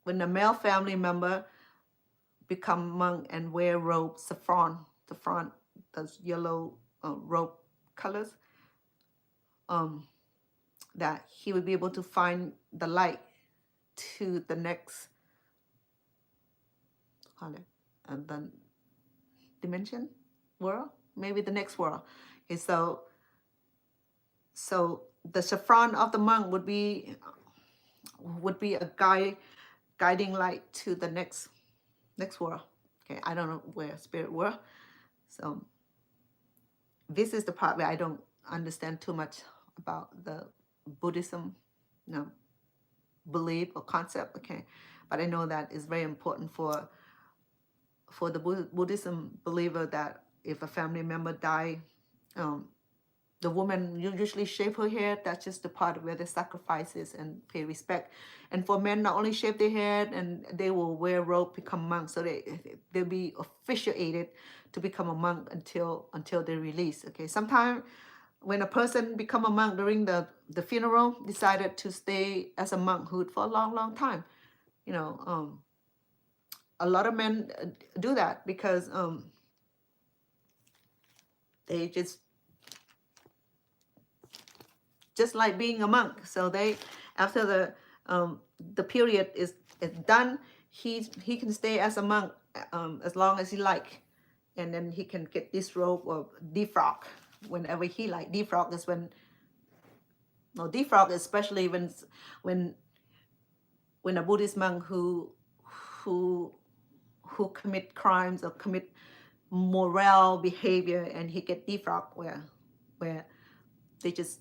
a male family member become monk and wear robe, saffron, those yellow robe colors, that he would be able to find the light to the next, the dimension, world, maybe the next world. Okay, so the saffron of the monk would be a guiding light to the next world. Okay, I don't know where spirit world. So this is the part where I don't understand too much about the Buddhism, belief or concept. Okay, but I know that is very important for the Buddhism believer, that if a family member die, the woman usually shave her hair. That's just the part where they sacrifices and pay respect. And for men, not only shave their head, and they will wear robe, become monks. So they'll be officiated to become a monk until they release. Okay, sometimes when a person become a monk during the funeral, decided to stay as a monkhood for a long time. A lot of men do that because they just like being a monk. So they, after the period is done, he can stay as a monk as long as he like, and then he can get this robe or defrock whenever he like. Defrock is defrock, especially when a Buddhist monk who commit crimes or commit moral behavior, and he get defrocked where they just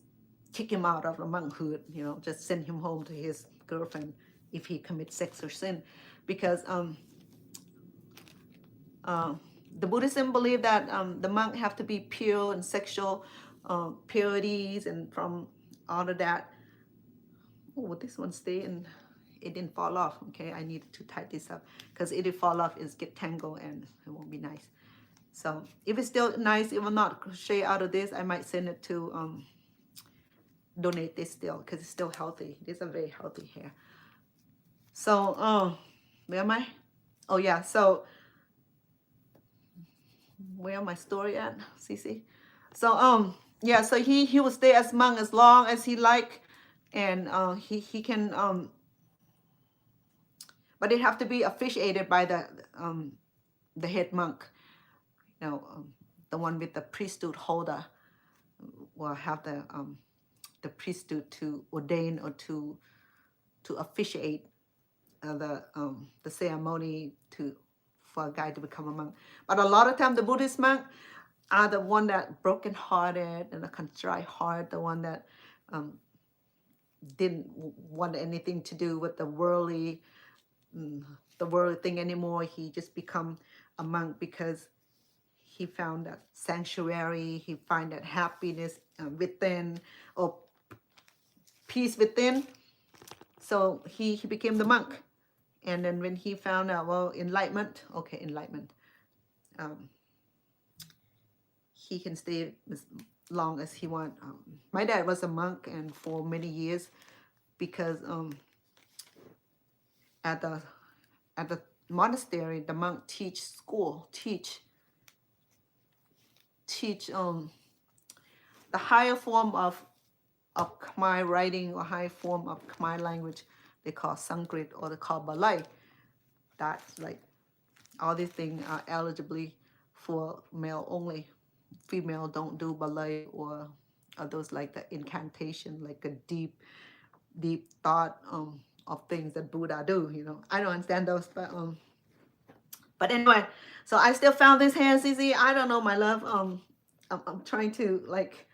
kick him out of the monkhood, you know, just send him home to his girlfriend if he commits sex or sin, because the Buddhism believe that the monk have to be pure and sexual purities and from all of that. Oh, this one stay and it didn't fall off. Okay, I need to tighten this up because if it fall off, it's get tangled and it won't be nice. So if it's still nice, it will not crochet out of this. I might send it to donate this still because it's still healthy. These are very healthy hair. So where am I? Oh yeah, so where my story at, Cece? So yeah, so he will stay as monk as long as he like, and he can but it have to be officiated by the head monk, you know, the one with the priesthood holder will have the priesthood to ordain or to officiate the ceremony for a guy to become a monk. But a lot of time the Buddhist monk are the one that broken hearted and a contrite heart, the one that didn't want anything to do with the worldly thing anymore. He just become a monk because he found that sanctuary, he find that happiness within, or peace within. So he became the monk. And then when he found out, well, enlightenment, he can stay as long as he want. My dad was a monk, and for many years, because at the monastery, the monk teach the higher form of Khmer writing or high form of Khmer language. They call Sanskrit or they call Balai. That's like all these things are eligibly for male only. Female don't do Balai or those like the incantation, like a deep thought of things that Buddha do. You know, I don't understand those, but anyway, so I still found this hair, CZ. I don't know, my love. I'm trying to like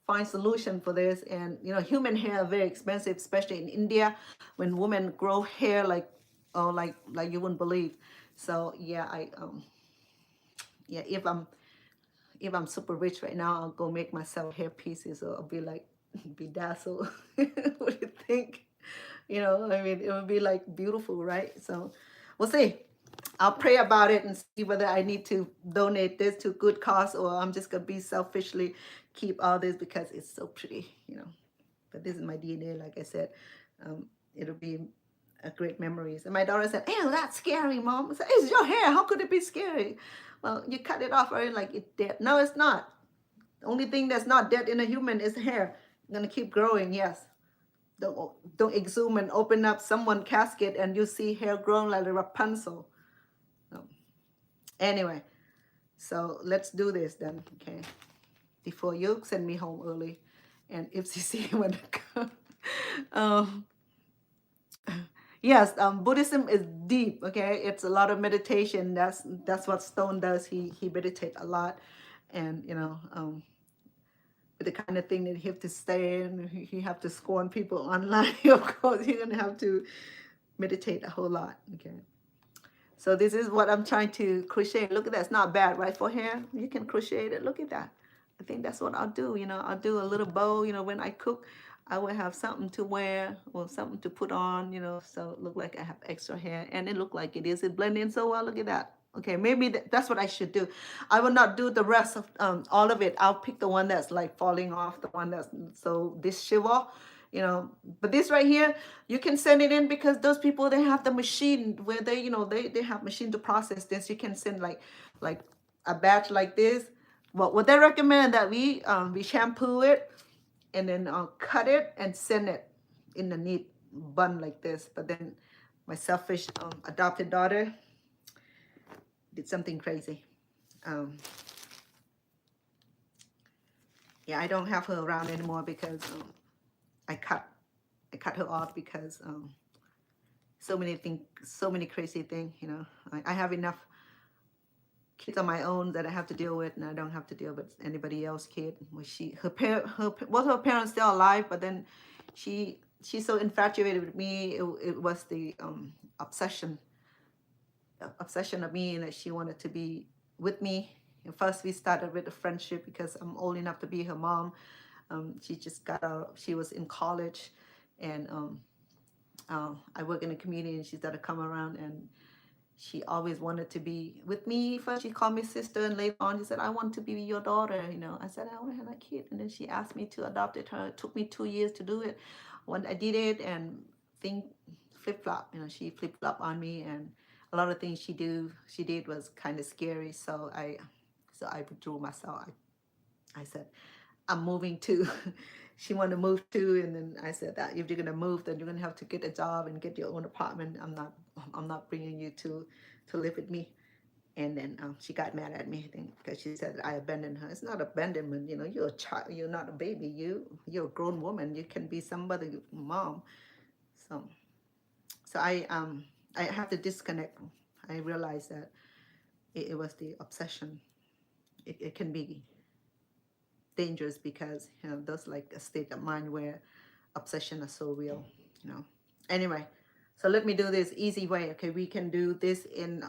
find solution for this, and you know, human hair are very expensive, especially in India, when women grow hair like you wouldn't believe. So yeah, if I'm super rich right now, I'll go make myself hair pieces, or I'll be like bedazzled. What do you think? You know, I mean, it would be like beautiful, right? So we'll see. I'll pray about it and see whether I need to donate this to good cause, or I'm just gonna be selfishly keep all this because it's so pretty, you know. But this is my DNA, like I said. It'll be a great memories. And my daughter said, "Ew, that's scary, Mom." I said, "It's your hair. How could it be scary?" Well, you cut it off already, like it's dead. No, it's not. The only thing that's not dead in a human is hair. It's gonna keep growing, yes. Don't exhume and open up someone's casket and you see hair growing like a Rapunzel. No. Anyway, so let's do this then, okay? Before you send me home early, and if CC want to come. Yes, Buddhism is deep, okay? It's a lot of meditation. That's what Stone does. He meditates a lot, and you know, the kind of thing that he have to stay in, he have to scorn people online. Of course, you're gonna have to meditate a whole lot, okay? So this is what I'm trying to crochet. Look at that, it's not bad, right? For hair, you can crochet it. Look at that. I think that's what I'll do. You know, I'll do a little bow. You know, when I cook, I will have something to wear or something to put on. You know, so it look like I have extra hair, and it look like it is. It blend in so well. Look at that. Okay, maybe that's what I should do. I will not do the rest of all of it. I'll pick the one that's like falling off, the one that's so disheveled. You know, but this right here, you can send it in because those people, they have the machine where they, you know, they have machine to process this. You can send like a batch like this. Well, what they recommend that we shampoo it and then cut it and send it in a neat bun like this. But then my selfish adopted daughter did something crazy. Yeah, I don't have her around anymore because I cut her off because so many crazy things, you know. I have enough kids on my own that I have to deal with, and I don't have to deal with anybody else kid. Well, both her parents still alive, but then she's so infatuated with me. It was the obsession of me, and that she wanted to be with me. And first we started with a friendship because I'm old enough to be her mom. She just got out. She was in college, and I work in the community, and she started to come around, and she always wanted to be with me. First, she called me sister, and later on, she said, "I want to be your daughter." You know, I said, "I want to have a kid," and then she asked me to adopt her. It took me 2 years to do it. When I did it, and thing flip flop. You know, she flip flop on me, and a lot of things she did was kind of scary. So I withdrew myself. I said, I'm moving to. She wanted to move to, and then I said that if you're gonna move, then you're gonna have to get a job and get your own apartment. I'm not bringing you to live with me. And then she got mad at me, I think, because she said I abandoned her. It's not abandonment, you know. You're a child. You're not a baby. You're a grown woman. You can be somebody's mom. So I have to disconnect. I realized that it was the obsession. It can be dangerous because there's like a state of mind where obsession is so real. Anyway, so let me do this easy way. Okay, we can do this in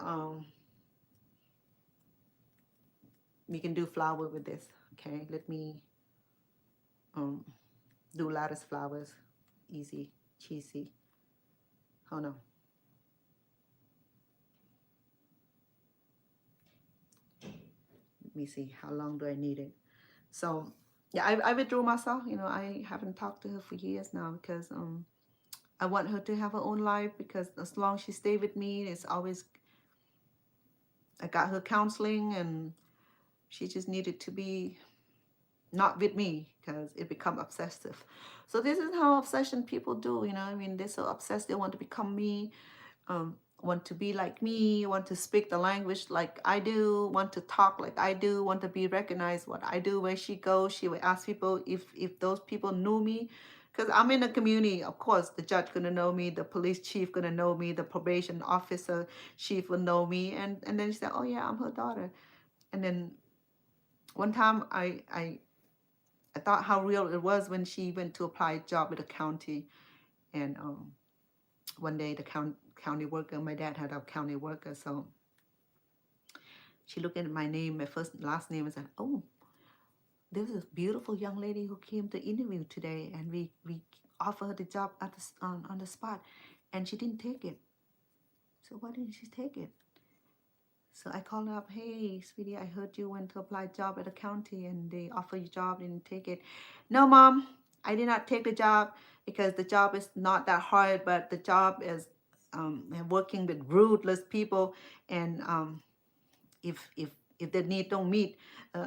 we can do flower with this. Okay, let me do lattice flowers. Easy, cheesy. Oh no. Let me see, how long do I need it? So yeah, I withdrew myself. I haven't talked to her for years now because I want her to have her own life, because as long as she stay with me, it's always, I got her counseling, and she just needed to be not with me because it become obsessive. So this is how obsession people do. I mean, they're so obsessed, they want to become me, want to be like me, want to speak the language like I do, want to talk like I do, want to be recognized what I do. Where she goes, she would ask people if those people knew me, because I'm in a community. Of course, the judge gonna know me, the police chief gonna know me, the probation officer chief will know me, and then she said, "Oh yeah, I'm her daughter." And then one time I thought how real it was when she went to apply a job at the county, and one day the county worker, my dad had a county worker, so she looked at my name, my first and last name, and said, "Oh, there's a beautiful young lady who came to interview today, and we offered her the job at on the spot, and she didn't take it. So why didn't she take it?" So I called her up, "Hey, sweetie, I heard you went to apply a job at the county and they offered you a job, didn't take it." "No, Mom, I did not take the job because the job is not that hard, but the job is working with ruthless people, and if their need don't meet,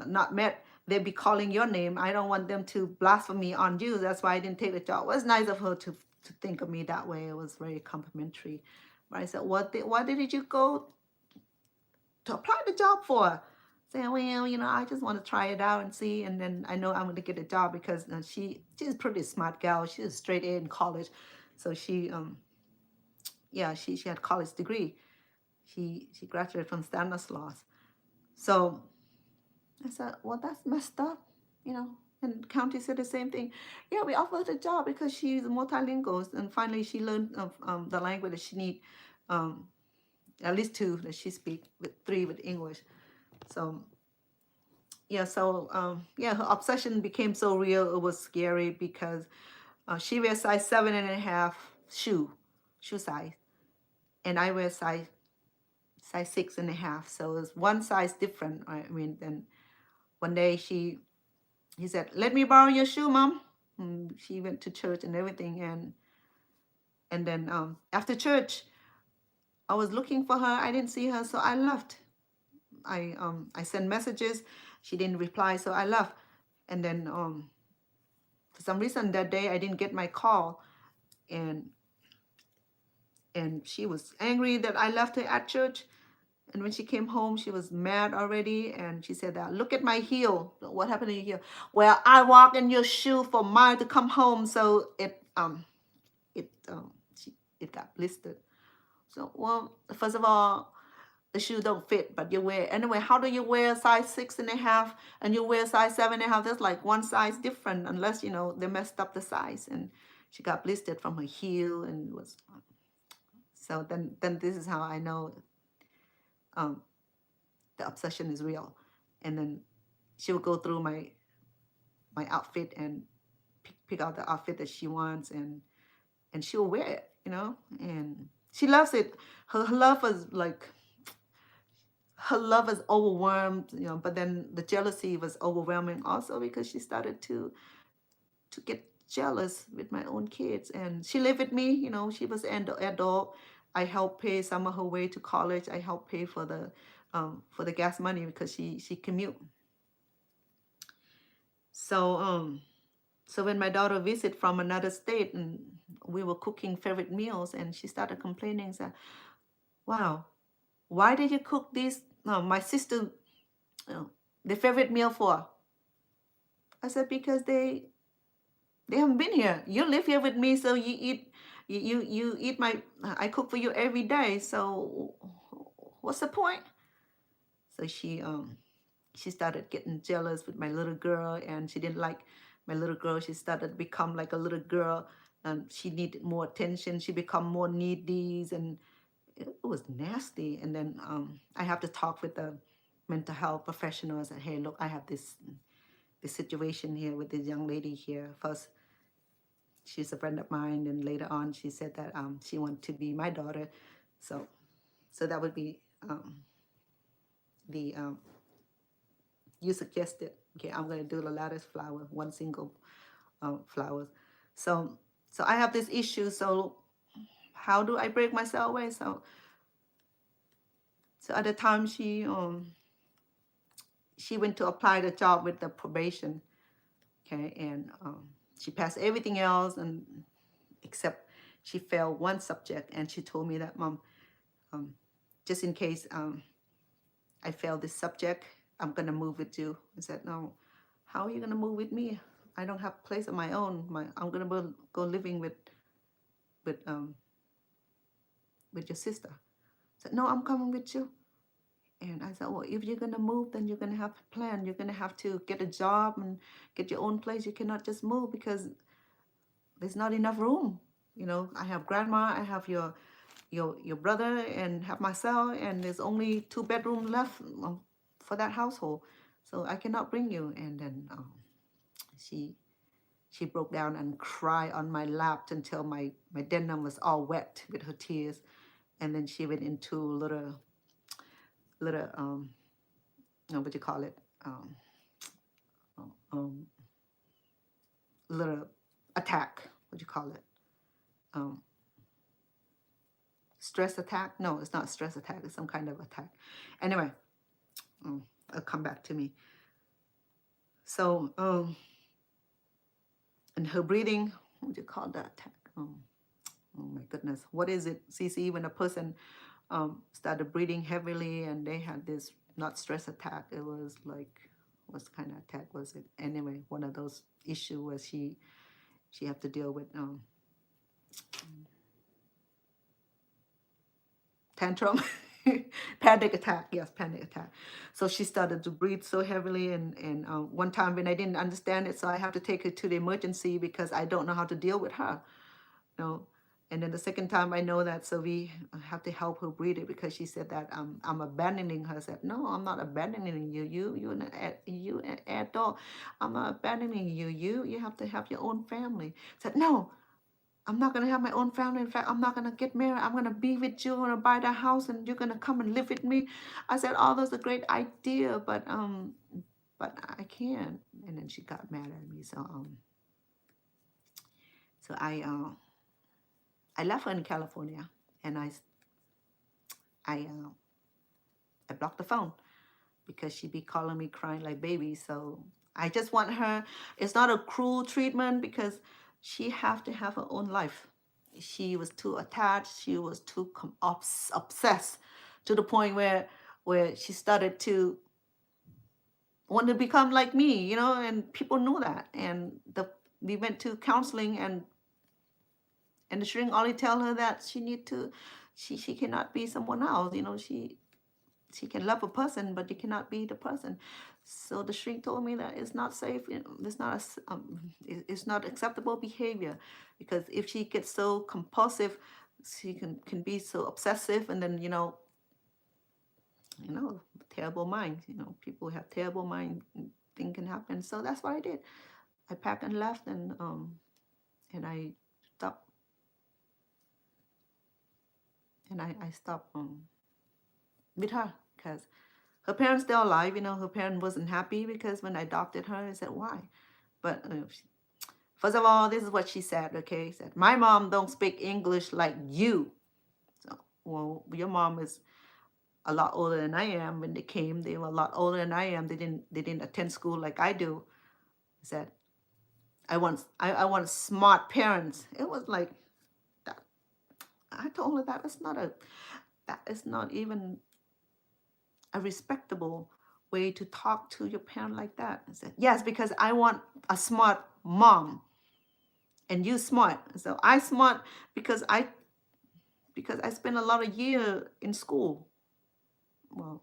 not met, they'll be calling your name. I don't want them to blaspheme on you. That's why I didn't take the job." It was nice of her to think of me that way. It was very complimentary. But I said, why did you go to apply the job for? Saying, "Well, I just want to try it out and see, and then I know I'm going to get a job," because she's a pretty smart gal. She's straight A in college, so she had college degree. She graduated from Stanislaus. So I said, "Well, that's messed up, you know." And county said the same thing. "Yeah, we offered her a job because she's multilingual, and finally she learned the language that she need, um, at least 2 that she speak, with 3 with English." So her obsession became so real. It was scary because she wears size 7.5 shoe size, and I wear size 6.5. So it's one size different. I mean, then one day he said, "Let me borrow your shoe, Mom." And she went to church and everything, and then after church, I was looking for her. I didn't see her, so I left. I sent messages. She didn't reply, so I left. And then for some reason that day I didn't get my call, and she was angry that I left her at church. And when she came home, she was mad already, and she said that, "Look at my heel. What happened to your heel?" "Well, I walked in your shoe for mine to come home, so it got blistered." So, well, first of all, the shoe don't fit, but you wear anyway. How do you wear size 6.5 and you wear size 7.5? That's like one size different, unless you know they messed up the size. And she got blistered from her heel, and was so. Then this is how I know um, the obsession is real. And then she will go through my outfit and pick out the outfit that she wants, and she'll wear it, you know, and she loves it. Her love is like her love is overwhelmed, you know, but then the jealousy was overwhelming also because she started to get jealous with my own kids. And she lived with me, you know, she was an adult. I helped pay some of her way to college. I helped pay for the gas money because she commute. So so when my daughter visited from another state and we were cooking favorite meals, and she started complaining, said, wow, why did you cook this? No, my sister, the favorite meal for? I said, because they haven't been here. You live here with me, so you eat you eat my I cook for you every day. So what's the point? So she started getting jealous with my little girl, and she didn't like my little girl. She started to become like a little girl, and she needed more attention. She become more needy, and it was nasty. And then I have to talk with the mental health professionals and, hey, look, I have this situation here with this young lady here. First, she's a friend of mine, and later on, she said that she wanted to be my daughter. So that would be the you suggested. Okay, I'm gonna do the lattice flower, one single flower. So I have this issue. So how do I break myself away? So at the time she went to apply the job with the probation. Okay, and she passed everything else, and except she failed one subject, and she told me that, Mom, just in case I fail this subject, I'm gonna move with you. I said, no, how are you gonna move with me? I don't have a place of my own. I'm gonna go living with your sister. I said, no, I'm coming with you. And I said, well, if you're gonna move, then you're gonna have to plan. You're gonna have to get a job and get your own place. You cannot just move because there's not enough room. You know, I have grandma, I have your brother, and have myself, and there's only 2 bedrooms left for that household. So I cannot bring you. And then she broke down and cried on my lap until my denim was all wet with her tears. And then she went into little what you call it, little attack. What do you call it? Stress attack? No, it's not stress attack. It's some kind of attack. Anyway, it'll come back to me. So, and her breathing, what do you call that attack? Oh my goodness. What is it, CC, when a person started breathing heavily and they had this, not stress attack, it was like, what kind of attack was it? Anyway, one of those issues where she had to deal with tantrum. Panic attack. Yes, panic attack. So she started to breathe so heavily, and one time when I didn't understand it, so I have to take her to the emergency because I don't know how to deal with her. You know. And then the second time I know that, so we have to help her breathe it because she said that I'm abandoning her. I said, no, I'm not abandoning you. You an adult. I'm not abandoning you. You have to have your own family. I said, no, I'm not gonna have my own family. In fact, I'm not gonna get married. I'm gonna be with you. I'm gonna buy that house, and you're gonna come and live with me. I said, oh, that's a great idea, but I can't. And then she got mad at me. So I left her in California, and I blocked the phone because she'd be calling me crying like baby. So I just want her. It's not a cruel treatment because she have to have her own life. She was too attached. She was too obsessed to the point where she started to want to become like me, you know, and people knew that. And we went to counseling, and the shrink only tell her that she cannot be someone else, you know. she can love a person, but you cannot be the person. So the shrink told me that it's not safe. It's not it's not acceptable behavior, because if she gets so compulsive, she can be so obsessive, and then terrible minds. People have terrible mind. Thing can happen. So that's what I did. I packed and left, and I stopped, and I stopped with her, because her parents still alive. Her parent wasn't happy because when I adopted her, I said why, but first of all, this is what she said. Okay, said my mom don't speak English like you. So, well, your mom is a lot older than I am. When they came, they were a lot older than I am. They didn't attend school like I do. I said I want smart parents. It was like that. I told her that is not even a respectable way to talk to your parent like that. I said, yes, because I want a smart mom, and you smart. So I smart because I spent a lot of year in school. Well,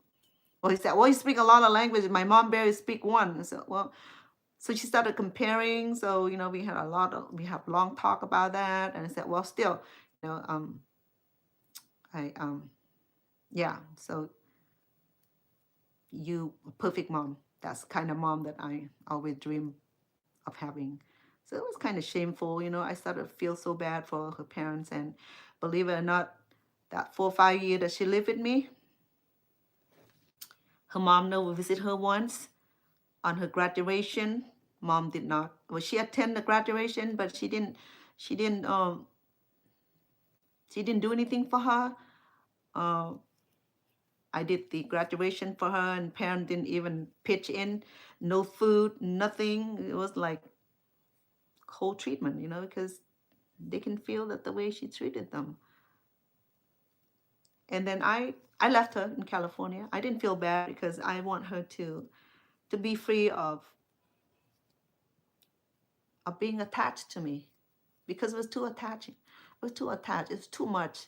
he said, well, you speak a lot of languages. My mom barely speak one. I said, well, so she started comparing. So we have long talk about that, and I said, well, still, I yeah. So you a perfect mom. That's the kind of mom that I always dream of having. So it was kind of shameful. I started to feel so bad for her parents, and believe it or not, that 4 or 5 years that she lived with me, her mom never visit her once. On her graduation, mom did not. Well, she attended the graduation, but she didn't she didn't do anything for her. Uh, I did the graduation for her, and parents didn't even pitch in. No food, nothing. It was like cold treatment, because they can feel that the way she treated them. And then I left her in California. I didn't feel bad because I want her to be free of being attached to me, because it was too attaching. It was too attached. It's too much.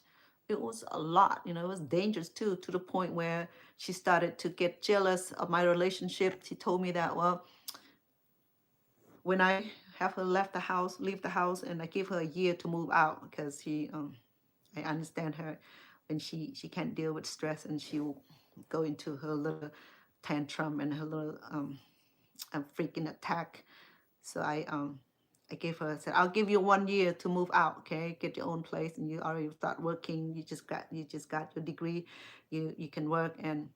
It was a lot. It was dangerous too, to the point where she started to get jealous of my relationship. She told me that, well, when I have her leave the house, and I give her a year to move out, because I understand her when she can't deal with stress, and she will go into her little tantrum and her little freaking attack. So I gave her, I said, I'll give you 1 year to move out, okay? Get your own place, and you already start working. You just got your degree. You can work, and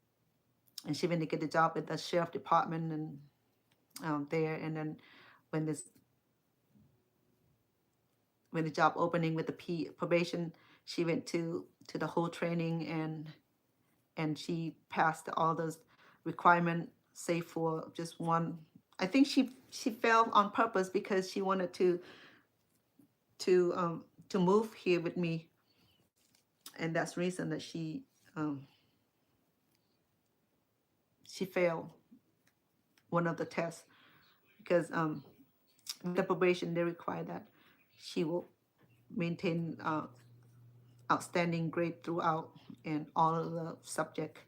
she went to get a job at the sheriff department, and there. And then when the job opening with the probation, she went to the whole training, and she passed all those requirements, save for just one. I think she failed on purpose, because she wanted to move here with me, and that's the reason that she failed one of the tests, because with the probation they require that she will maintain outstanding grade throughout in all of the subject.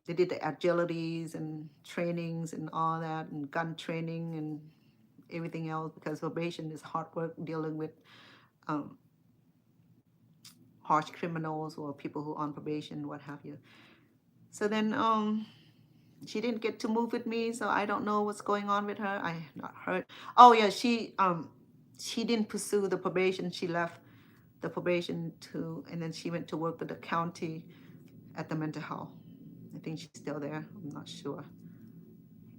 They did the agilities and trainings and all that, and gun training and everything else, because probation is hard work dealing with harsh criminals or people who are on probation, what have you. So then she didn't get to move with me, so I don't know what's going on with her. I have not heard. Oh yeah, she didn't pursue the probation. She left the probation and then she went to work with the county at the mental health. I think she's still there. I'm not sure.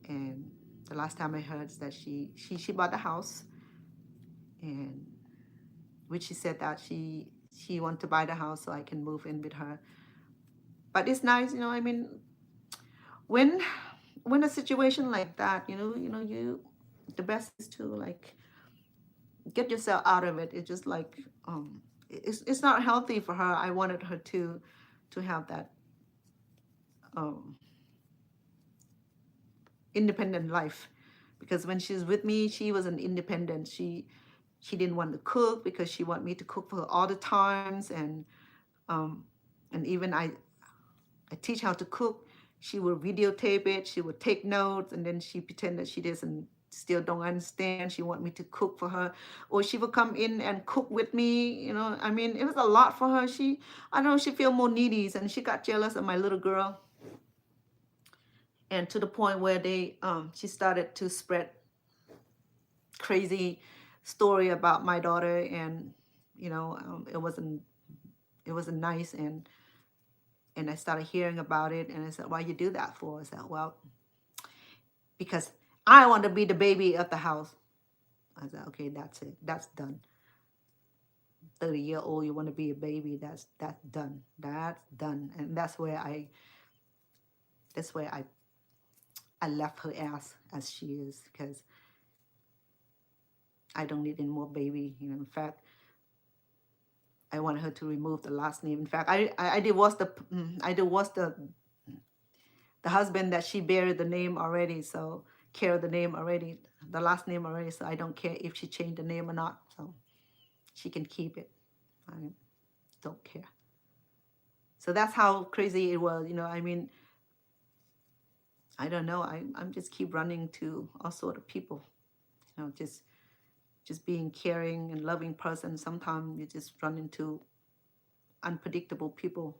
And the last time I heard is that she bought the house, and which she said that she wanted to buy the house so I can move in with her. But it's nice, I mean, when a situation like that, the best is to like get yourself out of it. It's just like it's not healthy for her. I wanted her to have that independent life, because when she's with me, she was an independent. She didn't want to cook because she wanted me to cook for her all the times, and even I teach how to cook. She would videotape it. She would take notes, and then she pretend that she doesn't still don't understand. She want me to cook for her, or she would come in and cook with me. I mean, it was a lot for her. I don't know, she feel more needy, and she got jealous of my little girl, and to the point where she started to spread crazy story about my daughter, and it wasn't nice, and I started hearing about it, and I said, why you do that for? I said, well, because I want to be the baby of the house. I said, okay, that's it. That's done. 30-year-old, you want to be a baby, that's done. That's done. And that's where I left her as she is, because I don't need any more baby. In fact, I want her to remove the last name. In fact, I divorced the husband that she buried the name already, so carried the name already, the last name already. So I don't care if she changed the name or not. So she can keep it. I don't care. So that's how crazy it was. I mean, I don't know. I'm just keep running to all sort of people. Just being caring and loving person. Sometimes you just run into unpredictable people.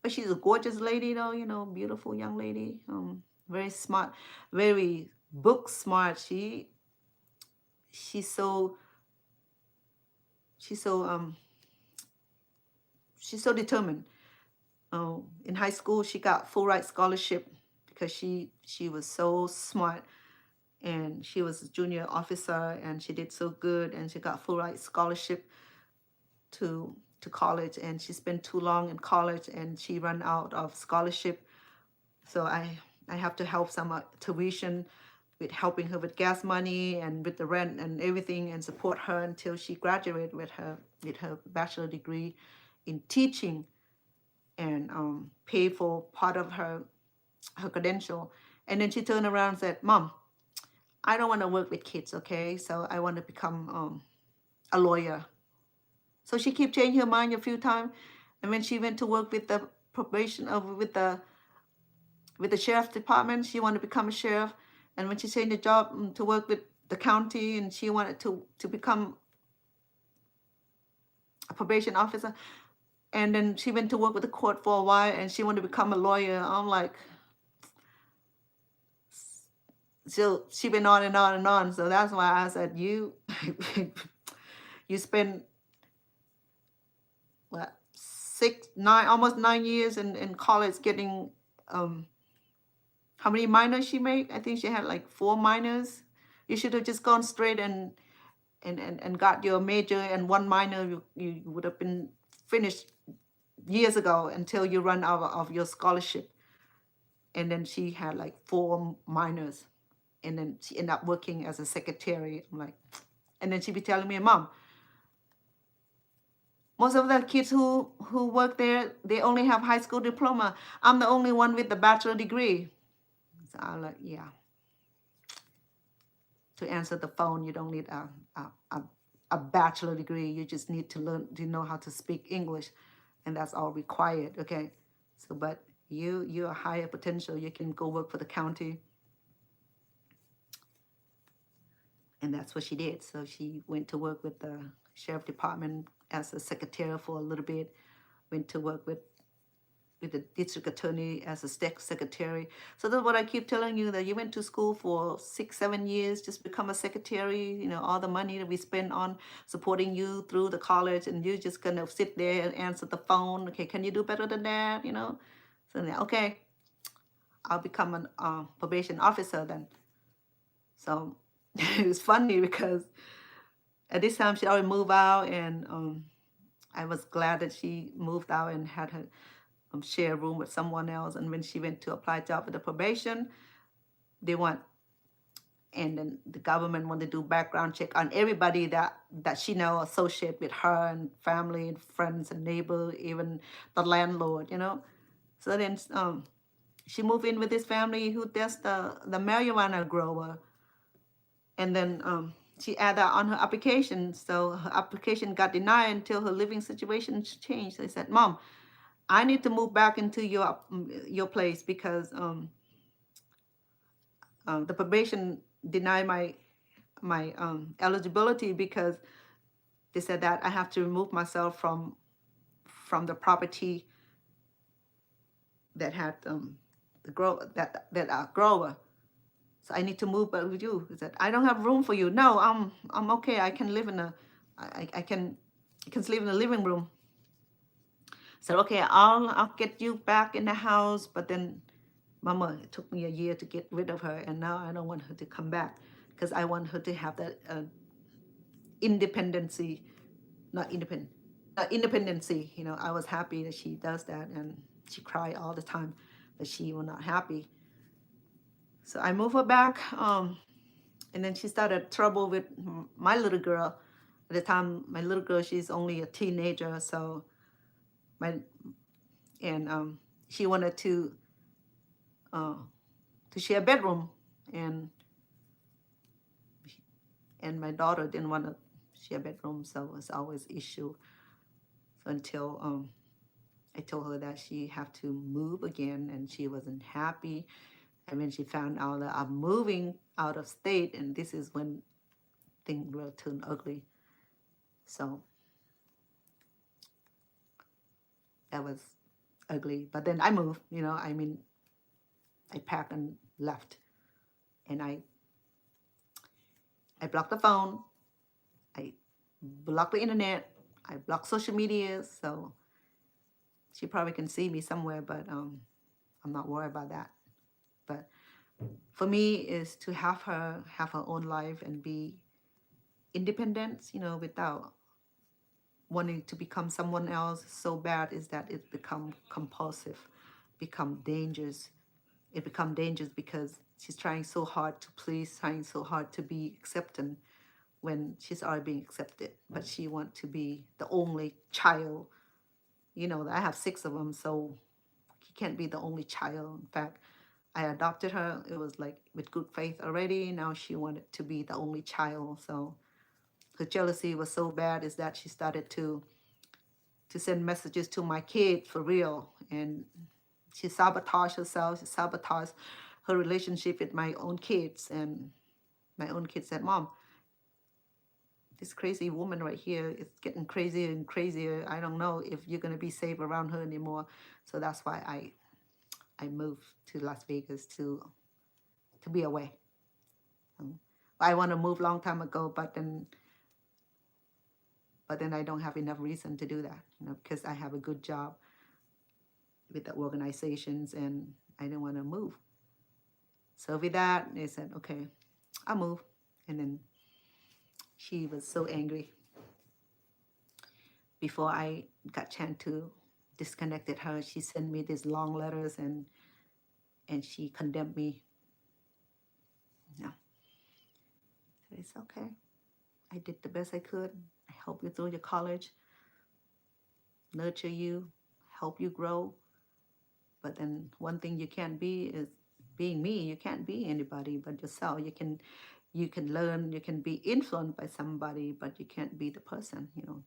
But she's a gorgeous lady, though. Beautiful young lady. Very smart, very book smart. She's so she's so she's so determined. In high school, she got full ride scholarship because she was so smart, and she was a junior officer, and she did so good, and she got full ride scholarship to college, and she spent too long in college, and she ran out of scholarship. So I have to help some tuition with helping her with gas money and with the rent and everything, and support her until she graduated with her bachelor degree in teaching, and pay for part of her credential. And then she turned around and said, Mom, I don't want to work with kids, okay? So I want to become a lawyer. So she kept changing her mind a few times. And when she went to work with the with the sheriff's department, she wanted to become a sheriff. And when she changed the job to work with the county, and she wanted to become a probation officer. And then she went to work with the court for a while, and she wanted to become a lawyer. I'm like, so she went on and on and on. So that's why I said, you spend what, 9, almost 9 years in college getting how many minors she made? I think she had like 4 minors. You should have just gone straight and got your major and 1 minor. You would have been finished years ago until you run out of your scholarship. And then she had like 4 minors, and then she ended up working as a secretary. I'm like, and then she'd be telling me, Mom, most of the kids who work there, they only have high school diploma. I'm the only one with the bachelor degree. So I'm like, yeah. To answer the phone, you don't need a bachelor degree. You just need to learn to know how to speak English, and that's all required. Okay. So, but you're a higher potential. You can go work for the county. And that's what she did. So she went to work with the sheriff department as a secretary for a little bit. Went to work with the district attorney as a secretary. So that's what I keep telling you, that you went to school for 6-7 years, just become a secretary. All the money that we spend on supporting you through the college, and you're just gonna sit there and answer the phone. Okay, can you do better than that? So then, okay, I'll become a probation officer then. So it was funny because at this time she already moved out, and I was glad that she moved out and had her share a room with someone else. And when she went to apply job for the probation, and then the government wanted to do background check on everybody that she know associate with her, and family and friends and neighbor, even the landlord. So then she moved in with this family who does the marijuana grower, and then she added that on her application. So her application got denied until her living situation changed. They said, Mom, I need to move back into your place because the probation denied my eligibility because they said that I have to remove myself from the property that had the grower. So I need to move back with you. He said, I don't have room for you. No, I'm okay. I can live in I can sleep in the living room. Said, okay, I'll get you back in the house. But then Mama, it took me a year to get rid of her, and now I don't want her to come back because I want her to have that independency, not independent, independency. You know, I was happy that she does that, and she cried all the time that she was not happy. So I moved her back, and then she started trouble with my little girl. At the time, my little girl, she's only a teenager, so my and she wanted to share a bedroom, and my daughter didn't want to share a bedroom, so it was always issue. So until I told her that she have to move again, and she wasn't happy. And when she found out that I'm moving out of state, and this is when things will turn ugly. So that was ugly. But then I moved, you know, I mean, I packed and left. And I blocked the phone. I blocked the internet. I blocked social media. So she probably can see me somewhere, but I'm not worried about that. But for me is to have her own life and be independent, you know, without wanting to become someone else so bad is that it become compulsive, become dangerous. It become dangerous because she's trying so hard to please, trying so hard to be accepted when she's already being accepted. But she want to be the only child. You know, I have 6 of them, so he can't be the only child. In fact, I adopted her. It was like with good faith already. Now she wanted to be the only child. So her jealousy was so bad is that she started to send messages to my kids for real. And she sabotaged herself. She sabotaged her relationship with my own kids. And my own kids said, Mom, this crazy woman right here is getting crazier and crazier. I don't know if you're going to be safe around her anymore. So that's why I moved to Las Vegas to be away. I want to move long time ago, but then I don't have enough reason to do that, you know, because I have a good job with the organizations and I didn't want to move. So with that, they said, okay, I'll move. And then she was so angry. Before I got chance to disconnected her, she sent me these long letters and she condemned me. No. So it's okay. I did the best I could. I helped you through your college, nurture you, help you grow. But then one thing you can't be is being me. You can't be anybody but yourself. You can learn, you can be influenced by somebody, but you can't be the person, you know.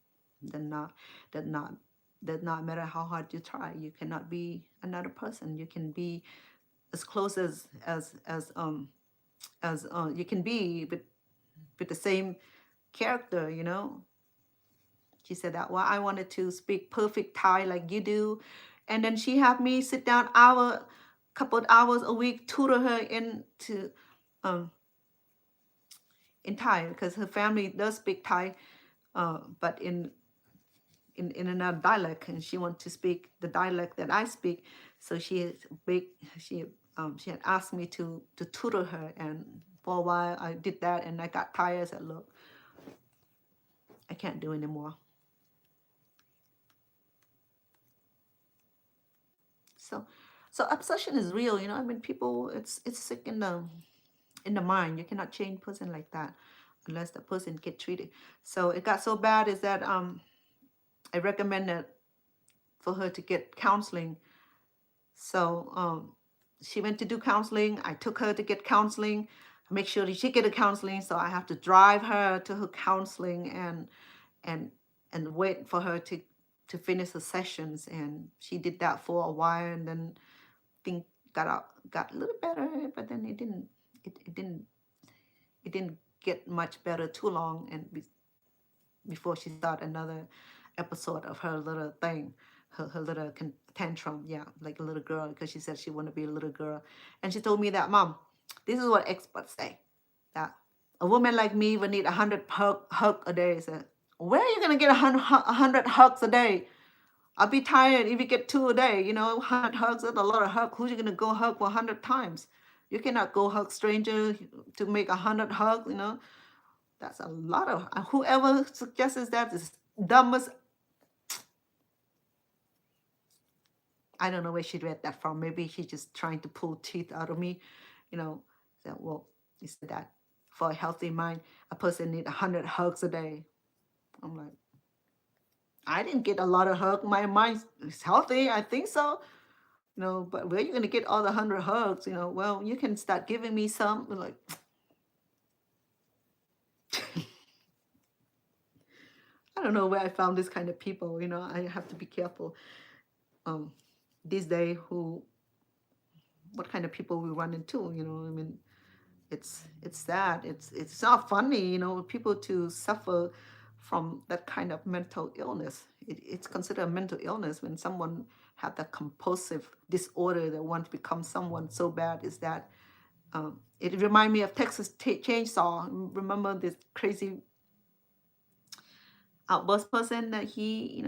Does not matter how hard you try. You cannot be another person. You can be as close as you can be with the same character, you know. She said that, well, I wanted to speak perfect Thai like you do. And then she had me sit down couple of hours a week, tutor her into in Thai because her family does speak Thai, but in another dialect, and she wants to speak the dialect that I speak. So she had asked me to tutor her, and for a while I did that, and I got tired. I said, look, I can't do anymore. So obsession is real, you know. I mean, people, it's sick in the mind. You cannot change person like that unless the person get treated. So it got so bad is that I recommended for her to get counseling. So she went to do counseling. I took her to get counseling. Make sure that she get a counseling. So I have to drive her to her counseling and wait for her to to finish the sessions, and she did that for a while, and then thing got a little better, but then it didn't get much better too long, and before she started another episode of her little thing, her little tantrum, yeah, like a little girl, because she said she wanted to be a little girl. And she told me that, Mom, this is what experts say, that a woman like me would need 100 hug a day. So where are you going to get 100 hugs a day? I'll be tired if you get 2 a day. 100 hugs, that's a lot of hugs. Who's you going to go hug for 100 times? You cannot go hug stranger to make 100 hugs. That's a lot of, whoever suggests that is dumbest. I don't know where she read that from. Maybe she's just trying to pull teeth out of me. That, well, he said that for a healthy mind, a person needs 100 hugs a day. I'm like, I didn't get a lot of hugs. My mind is healthy. I think so. But where are you going to get all the 100 hugs? Well, you can start giving me some. Like, I don't know where I found this kind of people. I have to be careful these days what kind of people we run into. I mean, it's sad. It's not funny. People to suffer from that kind of mental illness. It's considered a mental illness when someone have that compulsive disorder that wants to become someone so bad. Is that it reminds me of Texas Chainsaw. Remember this crazy outburst person that he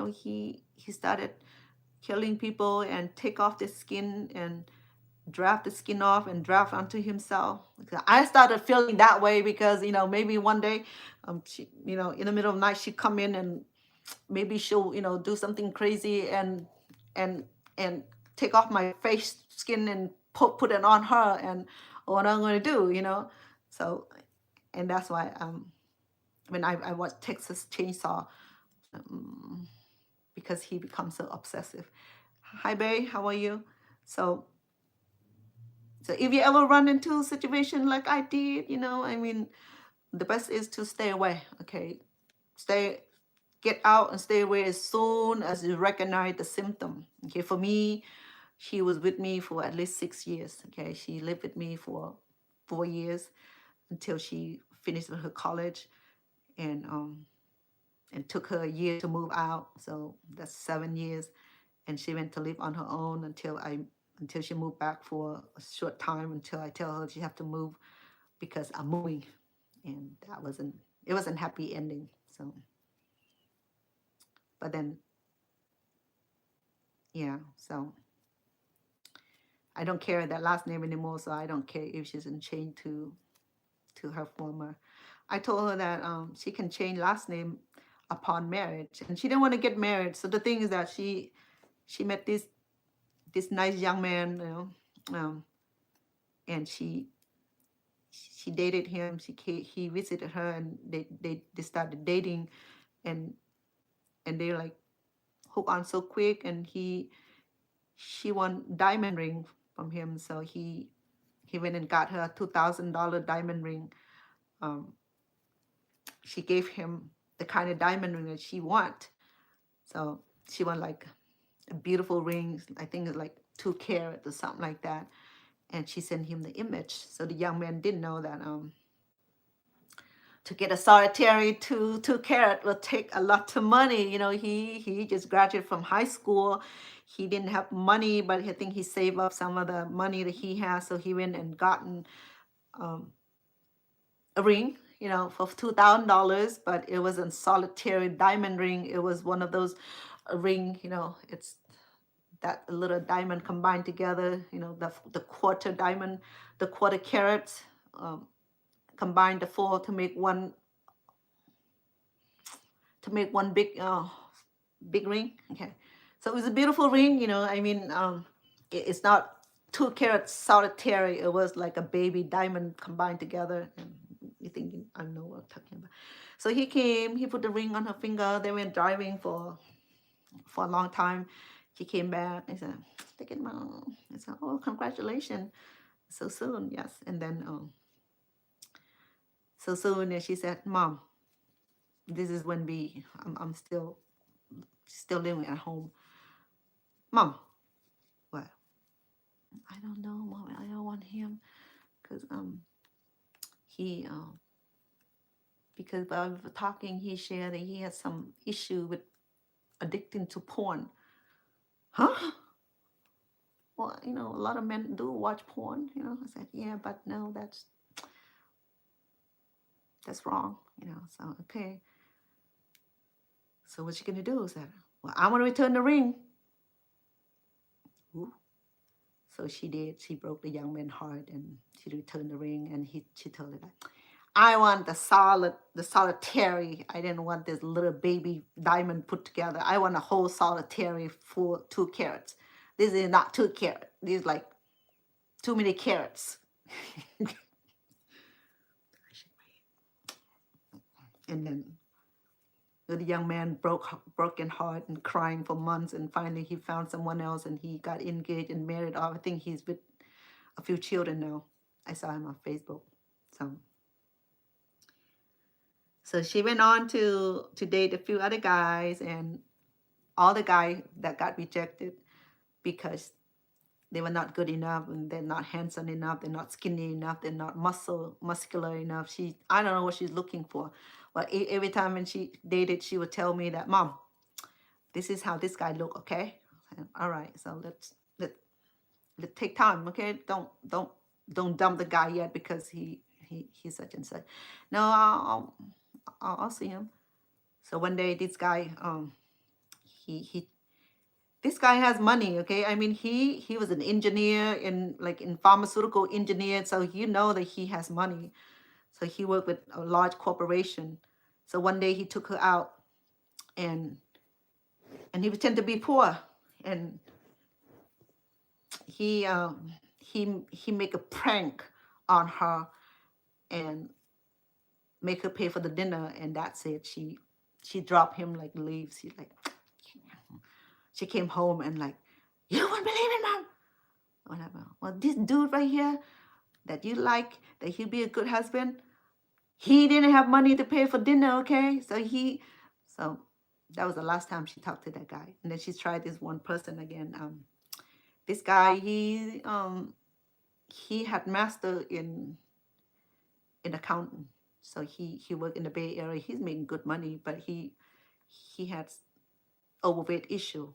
started killing people and take off the skin and draft the skin off and draft onto himself. I started feeling that way because maybe one day she, in the middle of the night she come in and maybe she'll do something crazy and and take off my face skin and put it on her, and what I'm going to do. So, and that's why when I watch Texas Chainsaw, because he becomes so obsessive. Hi babe, how are you? So if you ever run into a situation like I did, I mean, the best is to stay away. Okay, get out and stay away as soon as you recognize the symptom. Okay, for me, she was with me for at least 6 years. Okay, she lived with me for 4 years until she finished her college, and took her a year to move out. So that's 7 years, and she went to live on her own until she moved back for a short time, until I tell her she have to move because I'm moving, and it wasn't happy ending. So, but then, yeah, so I don't carry that last name anymore, so I don't care if she's in chain to her former. I told her that she can change last name upon marriage, and she didn't want to get married. So the thing is that she met this nice young man, and she dated him. He visited her, and they started dating, and they like hook on so quick, and she won diamond ring from him. So he went and got her a $2,000 diamond ring. She gave him the kind of diamond ring that she want. So she want like a beautiful ring. I think it's like 2 carat or something like that. And she sent him the image. So the young man didn't know that to get a solitary 2 carat will take a lot of money. He just graduated from high school. He didn't have money, but I think he saved up some of the money that he has. So he went and gotten a ring, for $2,000, but it wasn't solitary diamond ring. It was one of those ring, it's that little diamond combined together, the quarter diamond, the quarter carats, combined the 4 to make one big ring. Okay, so it was a beautiful ring. I mean, it's not 2 carat solitary. It was like a baby diamond combined together. And you thinking I know what I'm talking about. So he came, he put the ring on her finger. They went driving for a long time. He came back. I said, "Take it, Mom." I said, "Oh, congratulations, so soon." Yes, and then so soon, and she said, "Mom, this is when I'm still still living at home. Mom, what? I don't know, Mom. I don't want him because he because while we were talking, he shared that he has some issue with addicting to porn. Huh? Well, you know, a lot of men do watch porn. You know, I said, yeah, but no, that's wrong. You know, so okay. So what you gonna do? I said, well, I'm gonna return the ring. Ooh. So she did. She broke the young man's heart, and she returned the ring. And she told her that I want the solitary. I didn't want this little baby diamond put together. I want a whole solitary for 2 carats. This is not 2 carat. This is like too many carats. And then the young man broken heart and crying for months, and finally he found someone else, and he got engaged and married off. I think he's with a few children now. I saw him on Facebook. So she went on to date a few other guys, and all the guys that got rejected because they were not good enough, and they're not handsome enough, they're not skinny enough, they're not muscular enough. I don't know what she's looking for. But every time when she dated, she would tell me that, Mom, this is how this guy look, okay? And, all right, so let's take time, okay? Don't dump the guy yet because he's such and such. No, I'll see him. So one day this guy he this guy has money, okay? I mean, he was an engineer in pharmaceutical engineer, so you know that he has money. So he worked with a large corporation. So one day he took her out, and he pretended to be poor, and he make a prank on her and make her pay for the dinner, and that's it. She dropped him like leaves. She came home and like, you wouldn't believe it, Mom. Whatever. Well, this dude right here that you like, that he'll be a good husband, he didn't have money to pay for dinner, okay? So that was the last time she talked to that guy. And then she tried this one person again. This guy, he had master in accounting. So he worked in the Bay Area. He's making good money, but he had overweight issue.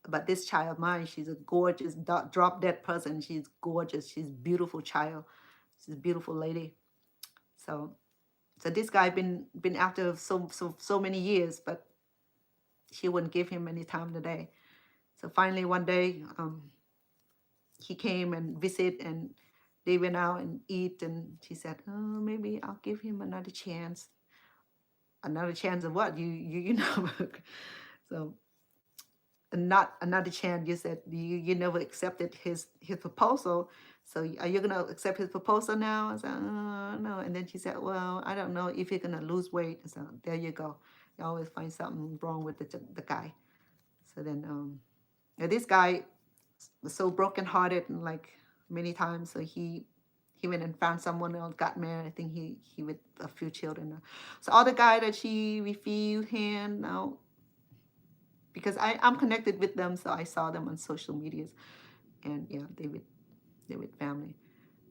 But this child of mine, she's a gorgeous drop dead person. She's gorgeous. She's a beautiful child. She's a beautiful lady. So this guy been after so many years, but she wouldn't give him any time today. So finally one day, he came and visit, and they went out and eat, and she said, oh, maybe I'll give him another chance. Another chance of what? You know. So not another chance. You said you never accepted his proposal, so are you gonna accept his proposal now? I said, no. And then she said, well, I don't know if you're gonna lose weight. So there you go. You always find something wrong with the guy. So then this guy was so brokenhearted and like many times, so he went and found someone else, got married. I think he with a few children. So all the guy that she refused him now, because I'm connected with them, so I saw them on social medias, and yeah, they with family.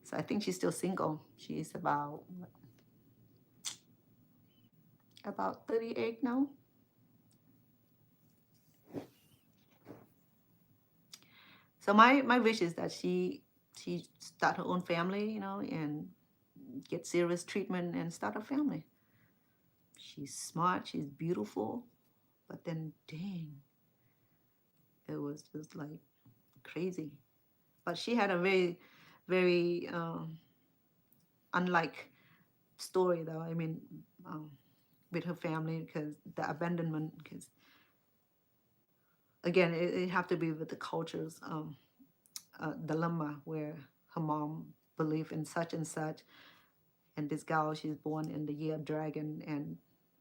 So I think she's still single. She's about 38 now. So my wish is that she start her own family, you know, and get serious treatment and start a family. She's smart, she's beautiful, but then dang, it was just like crazy. But she had a very, very unlike story, though. I mean, with her family, because the abandonment, because again, it have to be with the culture's dilemma, where her mom believed in such and such, and this girl, she's born in the year of dragon,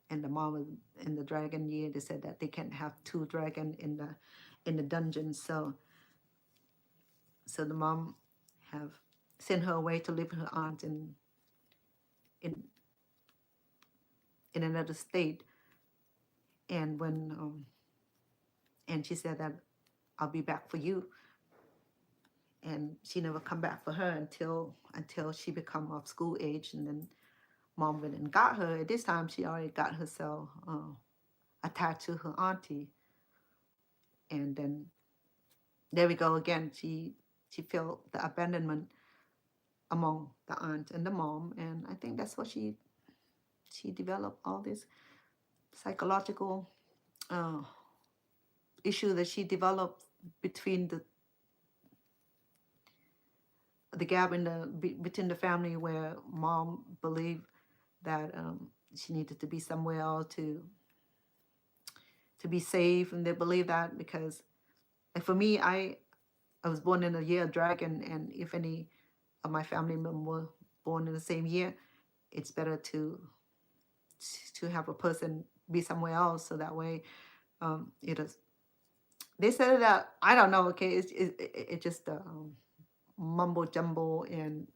and the mom was in the dragon year. They said that they can't have 2 dragon in the dungeon. So the mom have sent her away to live with her aunt in another state. And when and she said that I'll be back for you, and she never come back for her until she become of school age, and then mom went and got her. At this time, she already got herself attached to her auntie, and then there we go again. She felt the abandonment among the aunt and the mom, and I think that's what she developed all this psychological uh, issue that she developed between the gap in between the family, where mom believed that she needed to be somewhere else to be safe, and they believe that because, like for me, I was born in a year of dragon, and if any of my family members were born in the same year, it's better to have a person be somewhere else, so that way it is. They said that I don't know. Okay, it's just mumbo jumbo and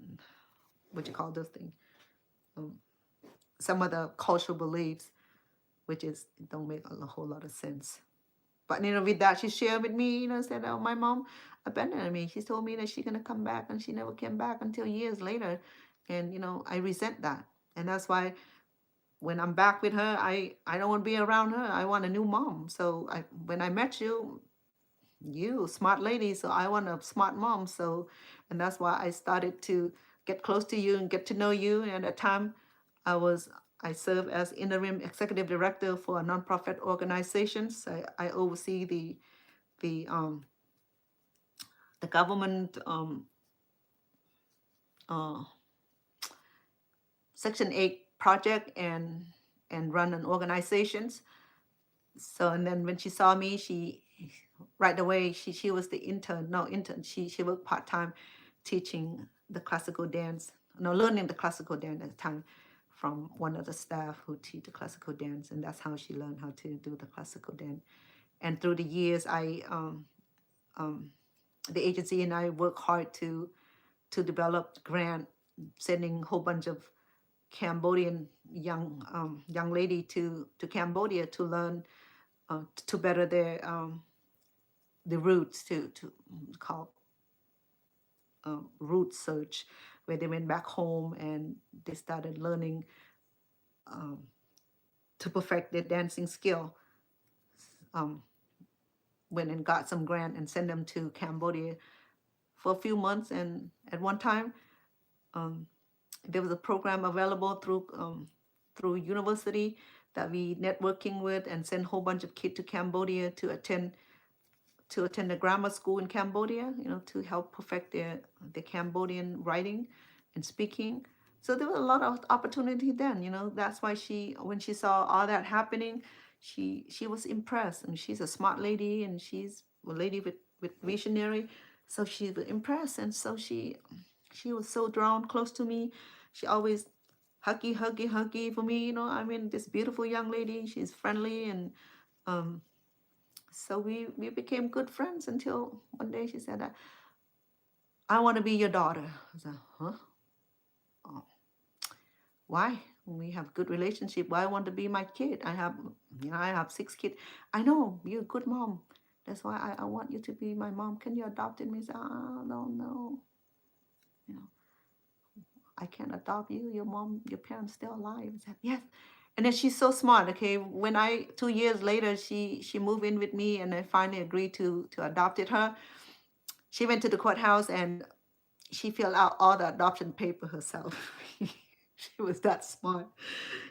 what you call those things. Um, some of the cultural beliefs, which is don't make a whole lot of sense. But with that, she shared with me, said, "Oh, my mom abandoned me. She told me that she's gonna come back, and she never came back until years later." And I resent that, and that's why when I'm back with her, I don't want to be around her. I want a new mom. So when I met you, you smart lady, so I want a smart mom. So, and that's why I started to get close to you and get to know you. And at the time, I serve as interim executive director for a nonprofit organization. So I oversee the um the government uh Section 8 project and run an organizations. So, and then when she saw me, she right away she was the intern. No, intern. She worked part-time teaching the classical dance. No, learning the classical dance at the time from one of the staff who teach the classical dance, and that's how she learned how to do the classical dance. And through the years, the agency and I work hard to develop grant, sending a whole bunch of Cambodian young lady to Cambodia to learn to better their the roots, to call root search, where they went back home and they started learning um, to perfect their dancing skill. Um, Went and got some grant and sent them to Cambodia for a few months. And at one time, um, there was a program available through university that we networking with, and sent a whole bunch of kids to Cambodia to attend the grammar school in Cambodia, to help perfect their Cambodian writing and speaking. So there was a lot of opportunity then. That's why when she saw all that happening, she was impressed. And she's a smart lady, and she's a lady with visionary. So she was impressed, and so she was so drawn close to me. She always huggy for me. I mean, this beautiful young lady. She's friendly, and um, so we became good friends until one day she said, "I want to be your daughter." I said, "Huh? Oh, why? We have good relationship. Why I want to be my kid? I have 6 kids. I know you're a good mom. That's why I want you to be my mom. Can you adopt me?" I said, "Oh, no. You know, I can't adopt you. Your parents still alive." I said, "Yes." And then she's so smart. Okay, when 2 years later, she moved in with me, and I finally agreed to adopted her. She went to the courthouse and she filled out all the adoption paper herself. She was that smart.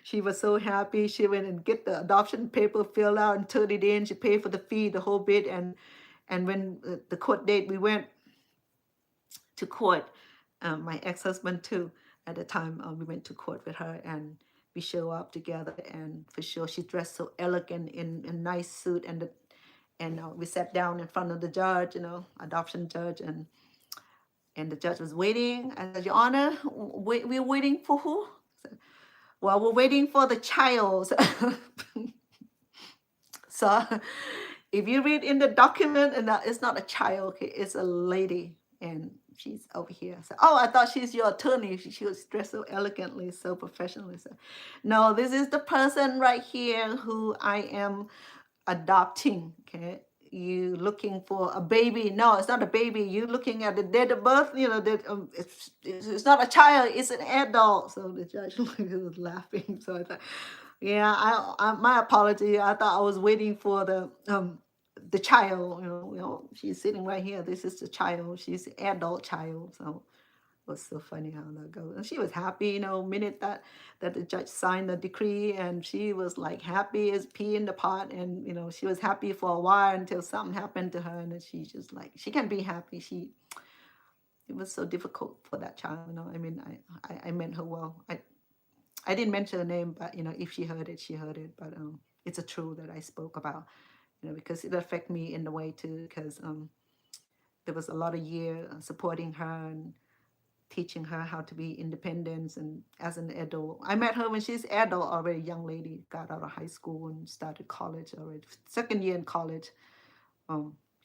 She was so happy. She went and get the adoption paper filled out and turned it in. She paid for the fee, the whole bit. And when the court date, we went to court. My ex-husband too. At the time, we went to court with her, and we show up together. And for sure, she dressed so elegant in a nice suit, and we sat down in front of the judge, adoption judge, and the judge was waiting. I said, "Your Honor, we're waiting for who?" I said, "Well, we're waiting for the child." So if you read in the document, and that it's not a child, okay, it's a lady, and she's over here. So, oh, I thought she's your attorney. She was dressed so elegantly, so professionally. So, no, this is the person right here who I am adopting. Okay, you looking for a baby? No, it's not a baby. You looking at the date of birth? You know that it's not a child. It's an adult. So the judge was laughing. So I thought, yeah, my apology. I thought I was waiting for the child. She's sitting right here. This is the child. She's an adult child. So it was so funny how that goes. And she was happy, minute that the judge signed the decree, and she was like happy as pea in the pot, and she was happy for a while until something happened to her, and then she just like she can be happy. It was so difficult for that child. I mean, I meant her well. I didn't mention her name, but if she heard it, she heard it. But it's a truth that I spoke about, because it affected me in the way too, because there was a lot of year supporting her and teaching her how to be independent and as an adult. I met her when she's adult already, young lady, got out of high school and started college already. Second year in college.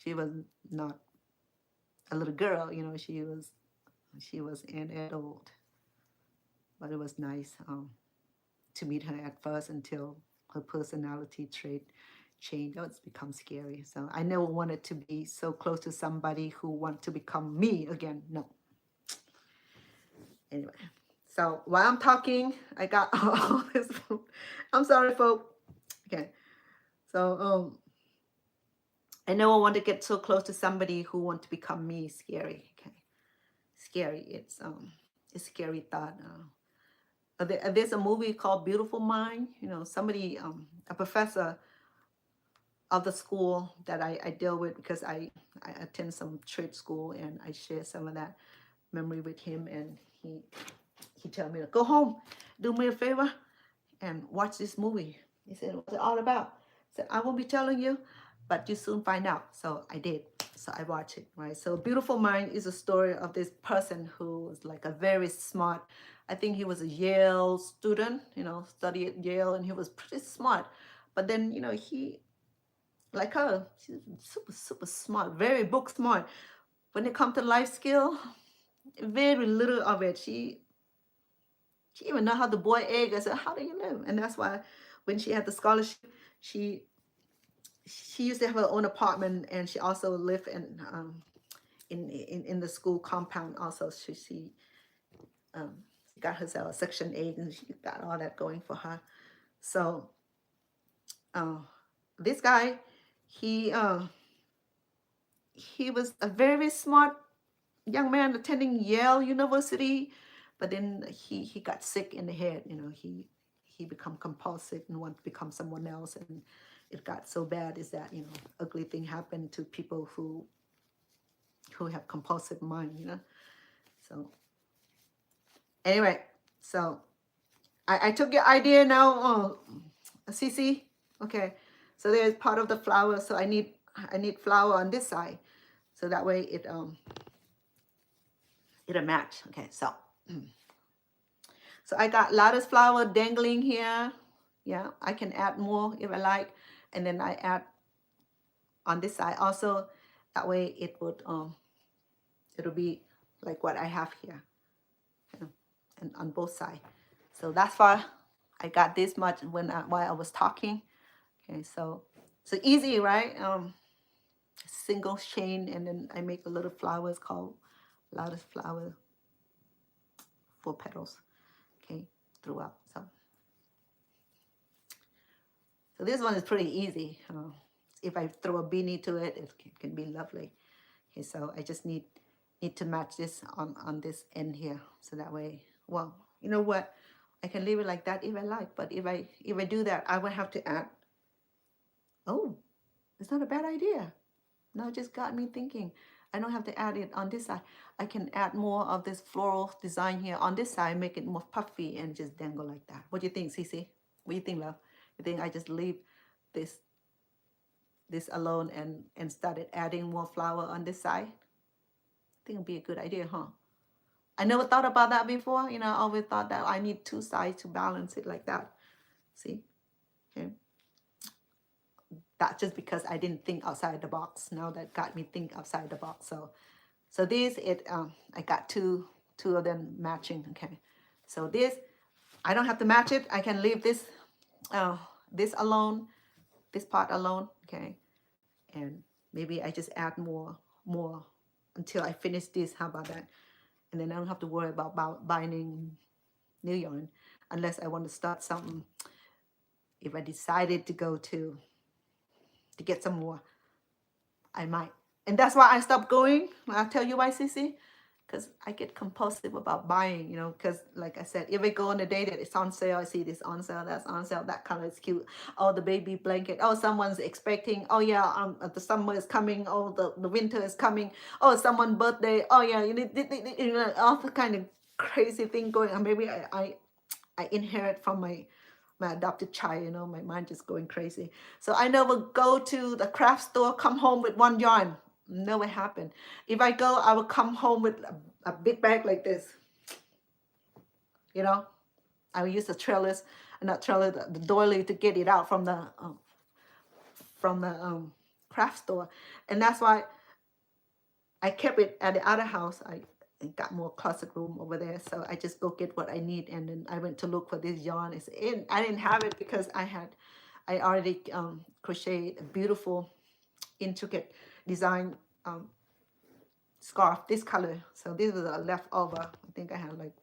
She was not a little girl, she was an adult. But it was nice to meet her at first until her personality trait changed. It's become scary. So I never wanted to be so close to somebody who want to become me again. No. Anyway, so while I'm talking, I got all this food. I'm sorry, folks. Okay, so I never want to get so close to somebody who want to become me. Scary. Okay, scary. It's a scary thought. There's a movie called Beautiful Mind. Somebody, a professor of the school that I deal with, because I attend some church school, and I share some of that memory with him, and he told me to go home, do me a favor, and watch this movie. He said, what's it all about? I said, I won't be telling you, but you soon find out. So I did. So I watched it, right? So Beautiful Mind is a story of this person who was like a very smart, I think he was a Yale student, studied at Yale, and he was pretty smart. But then, he, like her, she's super, super smart, very book smart. When it comes to life skill, very little of it. She even know how to boil egg. I said, how do you know? And that's why when she had the scholarship, she used to have her own apartment, and she also lived in the school compound also. She got herself a Section 8, and she got all that going for her. So this guy, he was a very smart young man attending Yale University, but then he got sick in the head. He become compulsive and want to become someone else, and it got so bad is that ugly thing happened to people who have compulsive mind. So anyway, so I took your idea now, Cece. Okay, so there's part of the flower, so I need flower on this side, so that way it'll match. Okay, so I got lattice flower dangling here. Yeah, I can add more if I like, and then I add on this side also. That way it would it'll be like what I have here, and on both sides. So that's why I got this much while I was talking. Okay, so easy, right? Single chain, and then I make a little flowers called lattice flower, 4 petals. Okay, throughout. So this one is pretty easy. If I throw a beanie to it, it can be lovely. Okay, so I just need to match this on this end here, so that way, well, you know what, I can leave it like that if I like. But if I do that, I would have to add. Oh, it's not a bad idea. Now it just got me thinking. I don't have to add it on this side. I can add more of this floral design here on this side, make it more puffy, and just dangle like that. What do you think, Cece? What do you think, love? You think I just leave this alone and started adding more flower on this side? I think it'd be a good idea, huh? I never thought about that before. I always thought that I need 2 sides to balance it like that. See? Okay. That's just because I didn't think outside the box. Now that got me think outside the box. So So this, I got two of them matching, okay. So this, I don't have to match it. I can leave this, this alone, this part alone, okay. And maybe I just add more until I finish this. How about that? And then I don't have to worry about binding new yarn unless I want to start something. If I decided to go to get some more, I might. And that's why I stopped going. I'll tell you why, Cece. Because I get compulsive about buying, you know, because like I said, if I go on a day that it's on sale, I see this on sale, that's on sale, that color is cute. Oh, the baby blanket. Oh, someone's expecting. Oh, yeah, the summer is coming. Oh, the winter is coming. Oh, someone's birthday. Oh, yeah, you know, all the kind of crazy thing going on. Maybe I inherit from my adopted child, you know, my mind just going crazy. So I never go to the craft store, come home with one yarn. Never happened. If I go, I will come home with a big bag like this. You know, I will use the trellis, not trellis, the doily to get it out from the craft store, and that's why I kept it at the other house. I got more closet room over there, so I just go get what I need, and then I went to look for this yarn. I didn't have it because I already crocheted a beautiful, intricate design scarf this color. So this was a leftover. I think I had like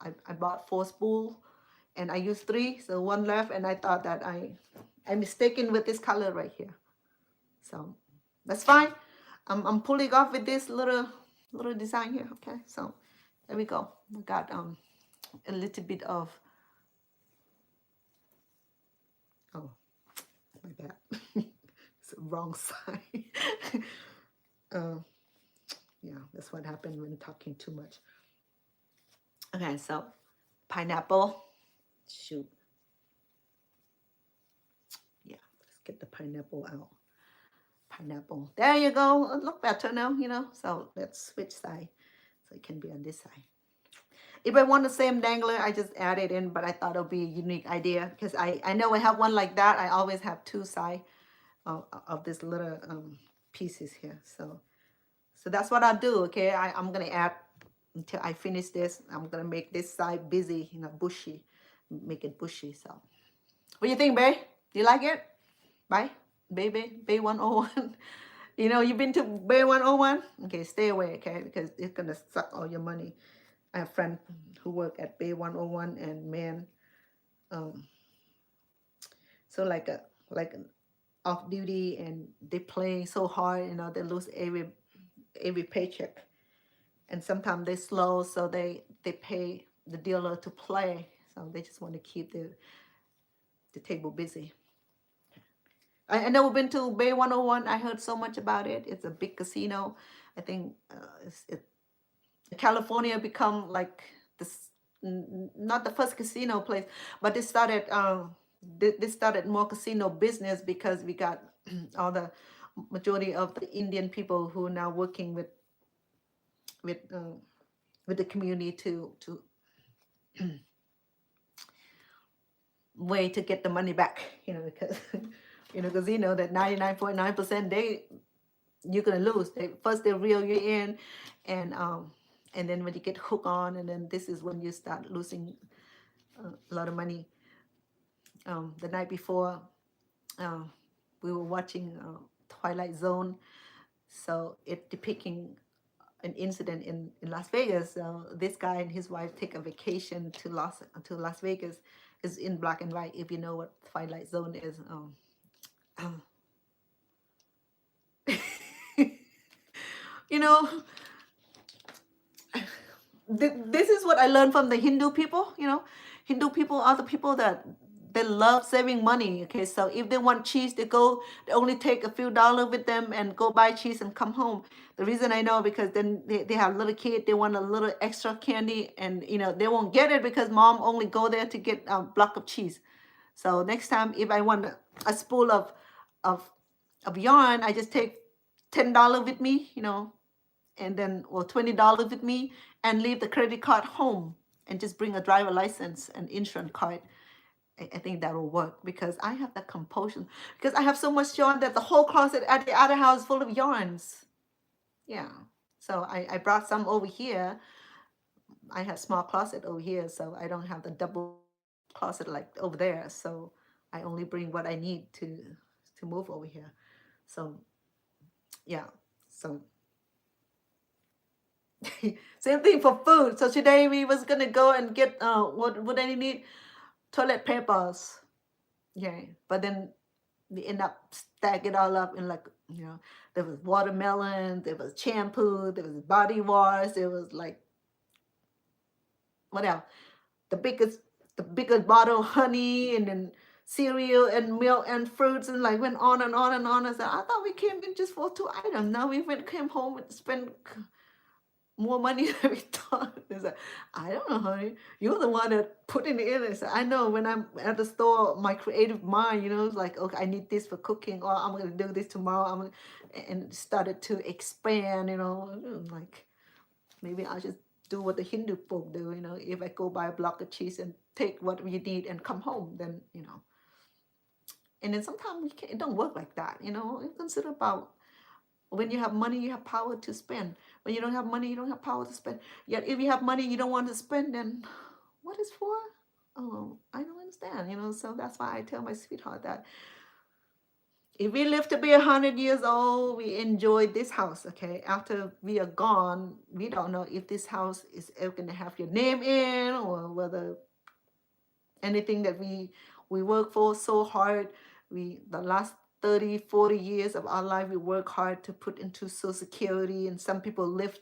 I bought 4 spool and I used 3, so 1 left, and I thought that I'm mistaken with this color right here. So that's fine. I'm pulling off with this little design here. Okay, so there we go. We got a little bit of, oh my bad, it's the wrong side. Yeah, that's what happened when talking too much. Okay, so pineapple. Shoot. Yeah, let's get the pineapple out. Pineapple. There you go. It look better now, you know. So let's switch side. So it can be on this side. If I want the same dangler, I just add it in, but I thought it would be a unique idea because I know I have one like that. I always have 2 sides of this little pieces here. So that's what I'll do, okay? I'm going to add until I finish this. I'm going to make this side busy, you know, bushy. Make it bushy, so. What do you think, babe? Do you like it? Bye? Bay 101. You know, you've been to Bay 101? Okay, stay away, okay? Because it's going to suck all your money. I have a friend who work at Bay 101, and man, so like an off duty, and they play so hard, you know, they lose every paycheck, and sometimes they slow, so they pay the dealer to play, so they just want to keep the table busy. I never been to Bay 101. I heard so much about it. It's a big casino. I think California become like this, not the first casino place, but they started more casino business because we got all the majority of the Indian people who are now working with the community to way to get the money back, you know, because you know, casino that 99.9% you're gonna lose. They reel you in, and then when you get hooked on, and then this is when you start losing a lot of money. The night before, we were watching Twilight Zone, so it depicting an incident in Las Vegas. This guy and his wife take a vacation to Las Vegas. Is in black and white. If you know what Twilight Zone is, you know, this is what I learned from the Hindu people. You know, Hindu people are the people that they love saving money. Okay, so if they want cheese, they only take a few dollars with them and go buy cheese and come home. The reason I know, because then they have little kid, they want a little extra candy, and you know, they won't get it because mom only go there to get a block of cheese. So next time, if I want a spool of yarn, I just take $10 with me, you know, and then, or $20 with me, and leave the credit card home, and just bring a driver license and insurance card. I think that will work, because I have that compulsion, because I have so much yarn that the whole closet at the other house is full of yarns. Yeah. So I brought some over here. I have small closet over here, so I don't have the double closet like over there. So I only bring what I need to move over here. So yeah. So same thing for food. So today we was gonna go and get what I need, toilet papers. Yeah, but then we end up stack it all up in like, there was watermelon, there was shampoo, there was body wash, there was like what else? The biggest the biggest bottle of honey, and then cereal and milk and fruits, and like went on and on and on. I said, I thought we came in just for 2 items. Now we came home and spent more money than we thought. It's like, I don't know, honey. You're the one that putting it in. I said, I know when I'm at the store, my creative mind, it's like, okay, I need this for cooking, or I'm gonna do this tomorrow. And started to expand, like maybe I just do what the Hindu folk do, if I go buy a block of cheese and take what we need and come home, then, and then sometimes it don't work like that, consider about when you have money, you have power to spend. When you don't have money, you don't have power to spend. Yet if you have money you don't want to spend, then what is for? Oh, I don't understand, So that's why I tell my sweetheart that if we live to be 100 years old, we enjoy this house, okay? After we are gone, we don't know if this house is ever gonna have your name in, or whether anything that we work for so hard, the last 30, 40 years of our life we work hard to put into social security, and some people live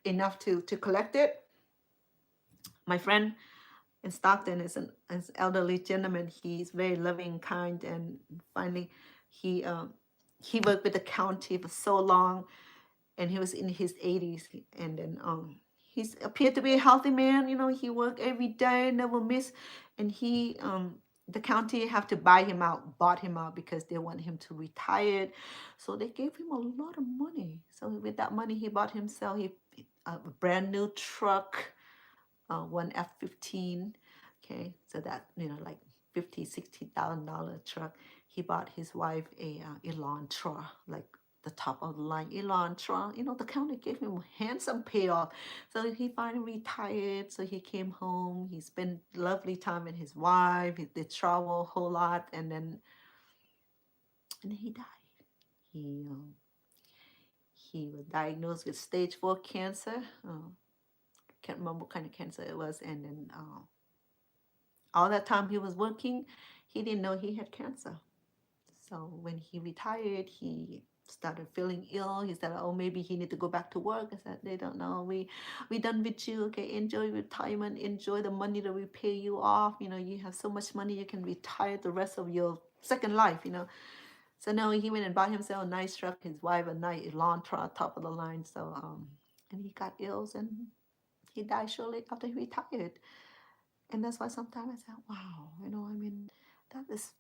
enough to collect it. My friend in Stockton is an elderly gentleman. He's very loving, kind, and finally he he worked with the county for so long, and he was in his 80s, and then he's appeared to be a healthy man. He worked every day, never miss, and the county have to bought him out because they want him to retire, so they gave him a lot of money. So with that money he bought himself a brand new truck, one F-15. Okay, so that, like 50, $60,000 truck. He bought his wife a Elantra, like the top of the line Elantra. The county gave him a handsome payoff. So he finally retired. So he came home. He spent lovely time with his wife. They travel a whole lot, and then he died. He he was diagnosed with stage 4 cancer. Can't remember what kind of cancer it was, and then all that time he was working, he didn't know he had cancer. So when he retired, he started feeling ill. He said, "Oh, maybe he need to go back to work." I said, "They don't know. We done with you. Okay, enjoy retirement. Enjoy the money that we pay you off. You have so much money. You can retire the rest of your second life. So no, he went and bought himself a nice truck. His wife a nice Elantra, top of the line. So and he got ill, and he died shortly after he retired. And that's why sometimes I say, wow, that is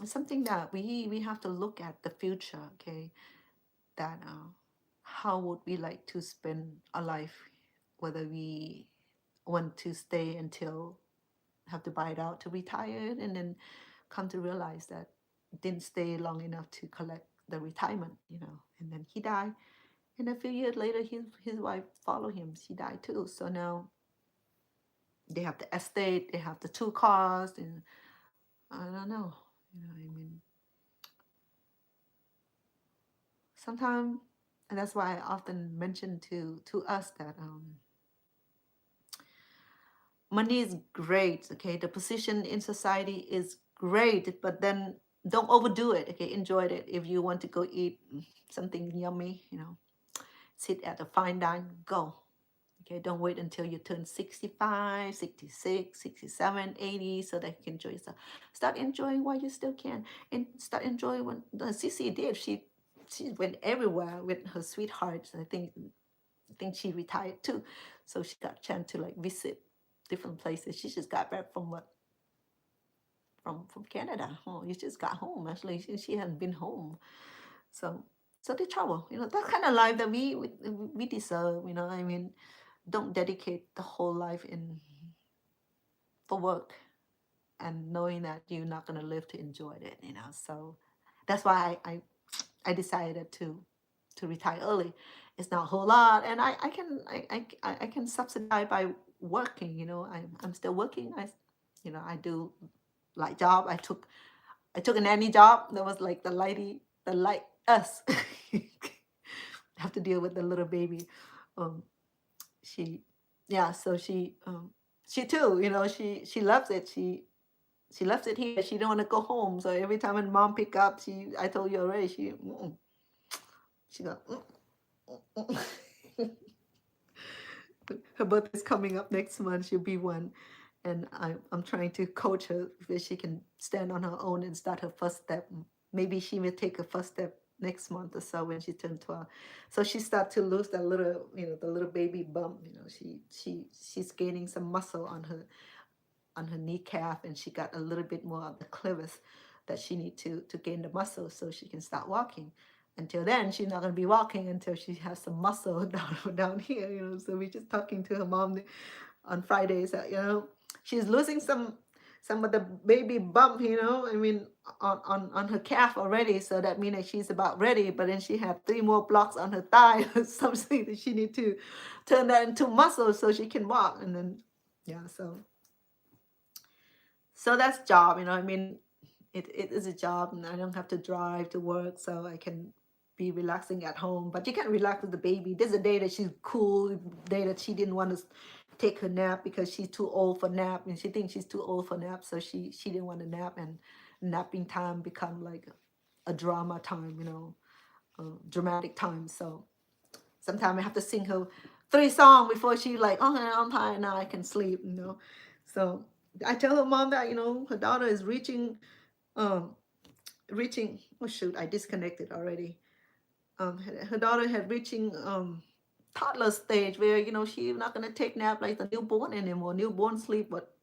something that we have to look at the future, okay? That how would we like to spend our life, whether we want to stay until have to buy it out to retire, and then come to realize that didn't stay long enough to collect the retirement, and then he died. And a few years later, his wife followed him. She died too. So now they have the estate, they have the 2 cars, and I don't know. Sometimes, and that's why I often mention to us that money is great. Okay, the position in society is great, but then don't overdo it. Okay, enjoy it. If you want to go eat something yummy, sit at a fine dine, go. Okay, don't wait until you turn 65, 66, 67, 80 so that you can enjoy yourself. Start enjoying while you still can. And start enjoying when the CC did. She went everywhere with her sweethearts. I think she retired too. So she got a chance to like visit different places. She just got back from from Canada. Oh, you just got home. Actually, she hadn't been home. So they travel. That kind of life that we deserve. Don't dedicate the whole life in for work, and knowing that you're not gonna live to enjoy it. So that's why I decided to retire early. it's not a whole lot, and I can subsidize by working. You know, I'm still working. I do light job. I took a nanny job. That was like the light us have to deal with the little baby. Um, she, yeah. So she too. She loves it. She loves it here. She don't want to go home. So every time when mom pick up, I told you already. She go. Her birthday's coming up next month. She'll be one, and I'm trying to coach her where she can stand on her own and start her first step. Maybe she will take her first step next month or so when she turns 12. So she start to lose that little, the little baby bump. She's gaining some muscle on her kneecap, and she got a little bit more of the clevis that she need to gain the muscle so she can start walking. Until then, she's not going to be walking until she has some muscle down here. So we're just talking to her mom on Fridays that she's losing some of the baby bump. I mean, on her calf already. So that means that she's about ready. But then she had 3 more blocks on her thigh or something that she need to turn that into muscle so she can walk. And then yeah, so that's job. I mean, it is a job, and I don't have to drive to work, so I can be relaxing at home. But you can't relax with the baby. There's a day that she's cool, day that she didn't want to take her nap because she's too old for nap, and she thinks she's too old for nap, so she didn't want to nap, and napping time become like a drama time, dramatic time. So sometimes I have to sing her 3 songs before she like, okay, I'm tired now, I can sleep. So I tell her mom that her daughter is um reaching. Oh shoot, I disconnected already. Her daughter had reaching toddler stage where she's not gonna take nap like the newborn anymore. Newborn sleep what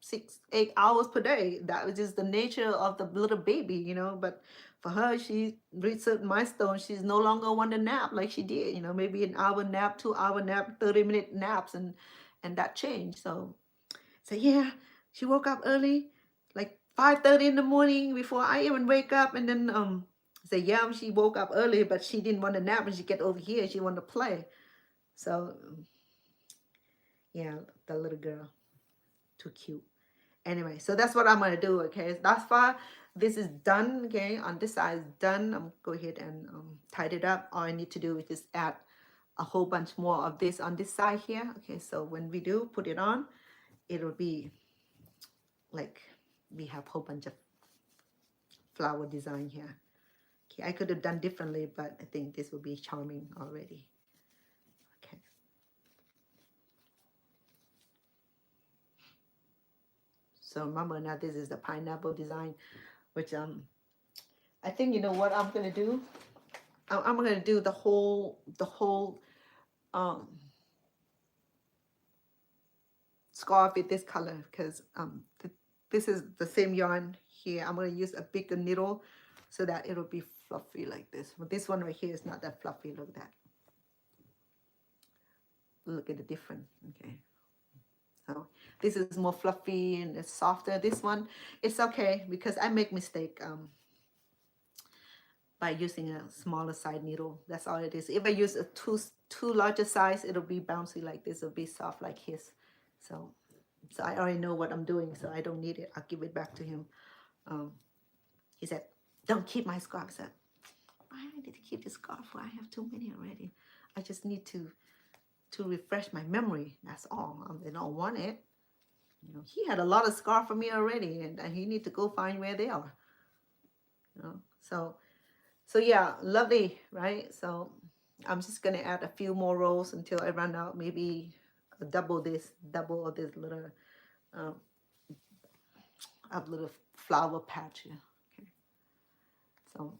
6-8 hours per day. That was just the nature of the little baby. But for her, she reached certain milestone. She's no longer want to nap like she did. Maybe an hour nap, 2 hour nap, 30-minute naps, and that changed. So yeah, she woke up early, like 5:30 in the morning before I even wake up, and then say yeah, she woke up early, but she didn't want to nap. When she get over here, she want to play. So yeah, the little girl, too cute. Anyway, so that's what I'm gonna do. Okay, thus far this is done. Okay, on this side is done. I'm go ahead and tidy it up. All I need to do is just add a whole bunch more of this on this side here. Okay, so when we do put it on, it'll be like we have a whole bunch of flower design here. Okay, I could have done differently, but I think this will be charming already. Okay. So remember now this is the pineapple design, which I think what I'm gonna do. I'm gonna do the whole um scarf with this color because this is the same yarn here. I'm gonna use a bigger needle so that it'll be fluffy like this. But this one right here is not that fluffy. Look at that. Look at the difference. Okay. So this is more fluffy and it's softer. This one, it's okay because I make mistake by using a smaller side needle. That's all it is. If I use a too larger size, it'll be bouncy like this. It'll be soft like his. So I already know what I'm doing, so I don't need it. I'll give it back to him. He said, "Don't keep my scarf." I said, "I need to keep this scarf. I have too many already. I just need to refresh my memory. That's all. They don't want it. He had a lot of scarf for me already, and he need to go find where they are. So yeah, lovely, right? So I'm just gonna add a few more rows until I run out. Maybe double of this little little flower patch. Okay. So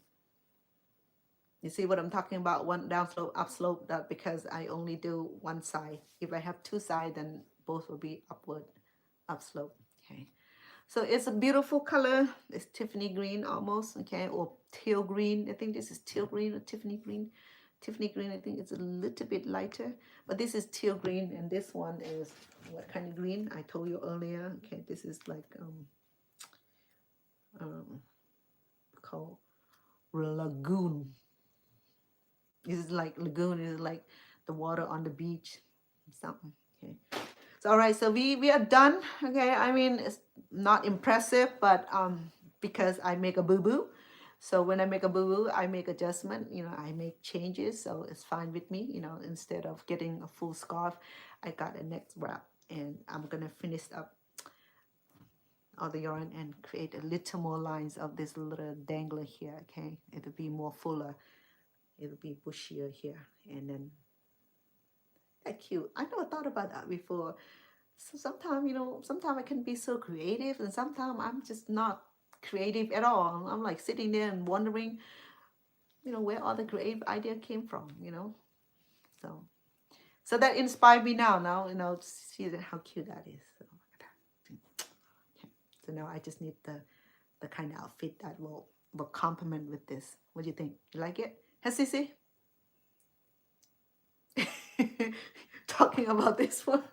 you see what I'm talking about? One down slope, up slope. That because I only do one side. If I have 2 sides, then both will be upward, up slope. Okay. So it's a beautiful color. It's Tiffany green almost, okay, or teal green. I think this is teal green or Tiffany green. Tiffany green, I think it's a little bit lighter, but this is teal green, and this one is what kind of green? I told you earlier. Okay, this is like called lagoon. This is like lagoon. This is like the water on the beach, something. Okay. So all right, so we are done. Okay, I mean it's not impressive, but because I make a boo boo. So when I make a boo boo, I make adjustment. You know, I make changes, so it's fine with me. You know, instead of getting a full scarf, I got a neck wrap, and I'm gonna finish up all the yarn and create a little more lines of this little dangler here. Okay, it'll be more fuller. It'll be bushier here, and then that cute. I never thought about that before. So sometimes, you know, sometimes I can be so creative, and sometimes I'm just not creative at all. I'm like sitting there and wondering, you know, where all the creative idea came from, you know. So, so that inspired me now. Now, you know, see how cute that is. So, okay. So now I just need the kind of outfit that will complement with this. What do you think? You like it? Hey, Sissy? Talking about this one.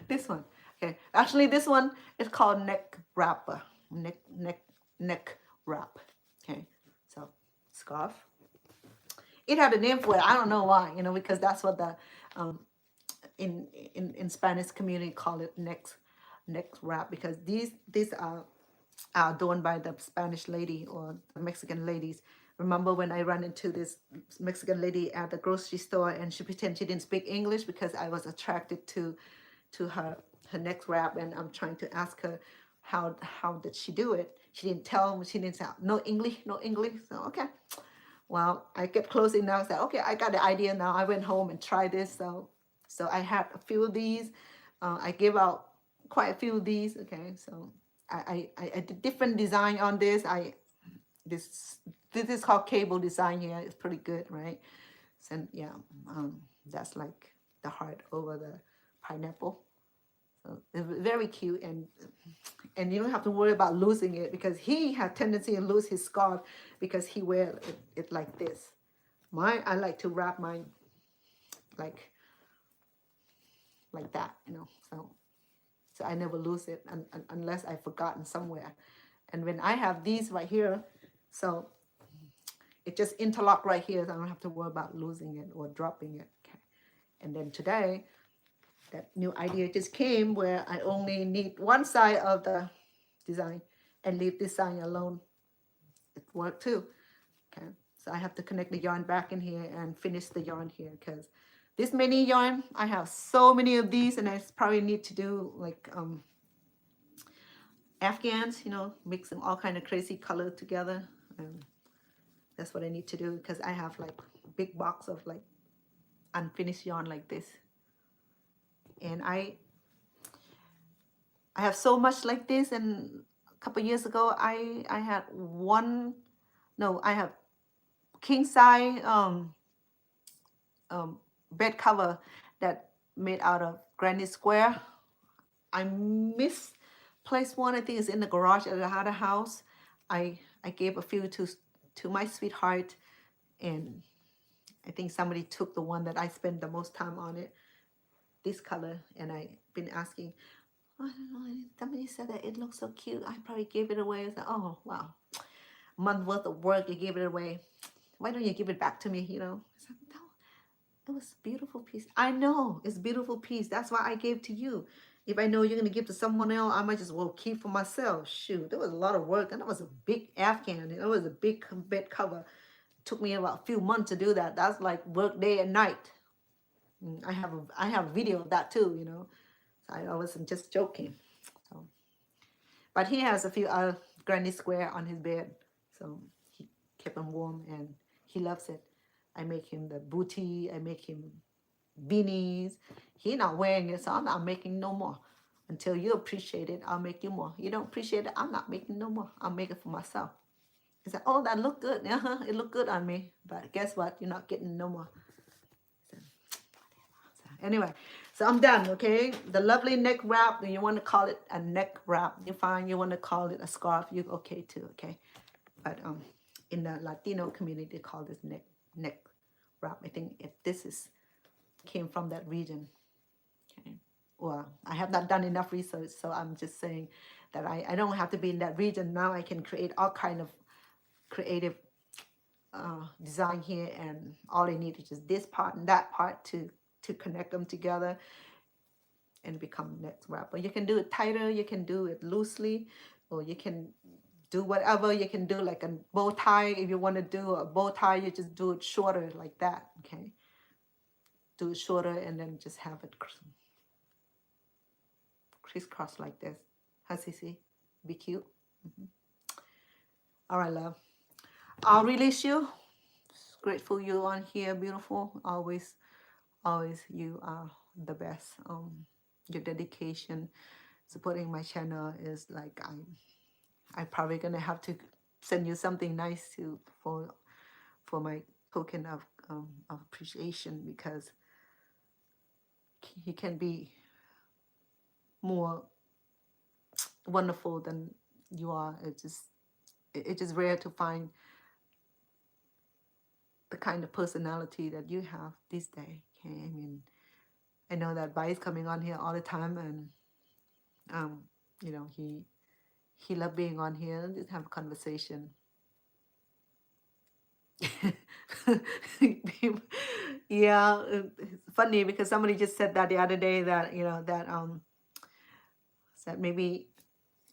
This one. Okay. Actually, this one is called neck wrapper. Neck wrap. Okay. So scarf. It had a name for it. I don't know why. You know, because that's what the in Spanish community call it neck wrap, because these are done by the Spanish lady or the Mexican ladies. Remember when I ran into this Mexican lady at the grocery store, and she pretended she didn't speak English because I was attracted to her neck wrap, and I'm trying to ask her how did she do it. She didn't tell me. She didn't say no English. So okay, well, I get close enough. Said okay, I got the idea now. I went home and tried this. So I had a few of these. I gave out quite a few of these. Okay, so I did different design on this. This is called cable design here. It's pretty good, right? So yeah, that's like the heart over the pineapple. So it's very cute, and you don't have to worry about losing it, because he had tendency to lose his scarf because he wear it like this. Mine, I like to wrap mine like that, you know. So I never lose it unless I've forgotten somewhere. And when I have these right here, so it just interlock right here, so I don't have to worry about losing it or dropping it. Okay. And then today, that new idea just came where I only need one side of the design and leave this side alone. It worked too. Okay. So I have to connect the yarn back in here and finish the yarn here, because this many yarn, I have so many of these, and I probably need to do like Afghans, you know, mixing all kind of crazy color together. And that's what I need to do, because I have like a big box of like unfinished yarn like this. And I have so much like this, and a couple years ago I had I have king size bed cover that made out of granite square. I misplaced one. I think it's in the garage at the other house. I gave a few to my sweetheart, and I think somebody took the one that I spent the most time on it, this color, and I've been asking, I don't know, somebody said that it looks so cute. I probably gave it away. I said, oh wow, a month worth of work, you gave it away. Why don't you give it back to me? You know, I said, no, it was a beautiful piece. I know it's a beautiful piece. That's why I gave to you. If I know you're gonna give to someone else, I might just well keep for myself. Shoot, there was a lot of work, and that was a big Afghan. It was a big bed cover. It took me about a few months to do that. That's like work day and night. I have a video of that too. You know, so I wasn't just joking. So, but he has a few granite square on his bed, so he kept him warm, and he loves it. I make him the booty. I make him beanies. He not wearing it, so I'm not making no more. Until you appreciate it, I'll make you more. You don't appreciate it, I'm not making no more. I'll make it for myself. He said, oh, that look good. It looked good on me. But guess what? You're not getting no more. So, anyway, so I'm done, okay? The lovely neck wrap, you want to call it a neck wrap, you're fine. You want to call it a scarf, you're okay too, okay? But in the Latino community, they call this neck wrap. I think if this came from that region. Okay. Well, I have not done enough research, so I'm just saying that I don't have to be in that region. Now I can create all kind of creative design here, and all they need is just this part and that part to connect them together and become next wrapper. You can do it tighter, you can do it loosely, or you can do whatever. You can do like a bow tie. If you want to do a bow tie, you just do it shorter like that. Okay, do it shorter and then just have it crisscross like this. How CC? Be cute. Mhm. All right, love. I'll release you. Grateful you're on here, beautiful. Always, always, you are the best. Your dedication, supporting my channel is like I'm probably gonna have to send you something nice to for my token of appreciation, because he can be more wonderful than you are. It's just rare to find the kind of personality that you have these days. Okay, I mean, I know that Bai is coming on here all the time, and um, you know, he loved being on here. Just have a conversation. Yeah, it's funny because somebody just said that the other day, that that said maybe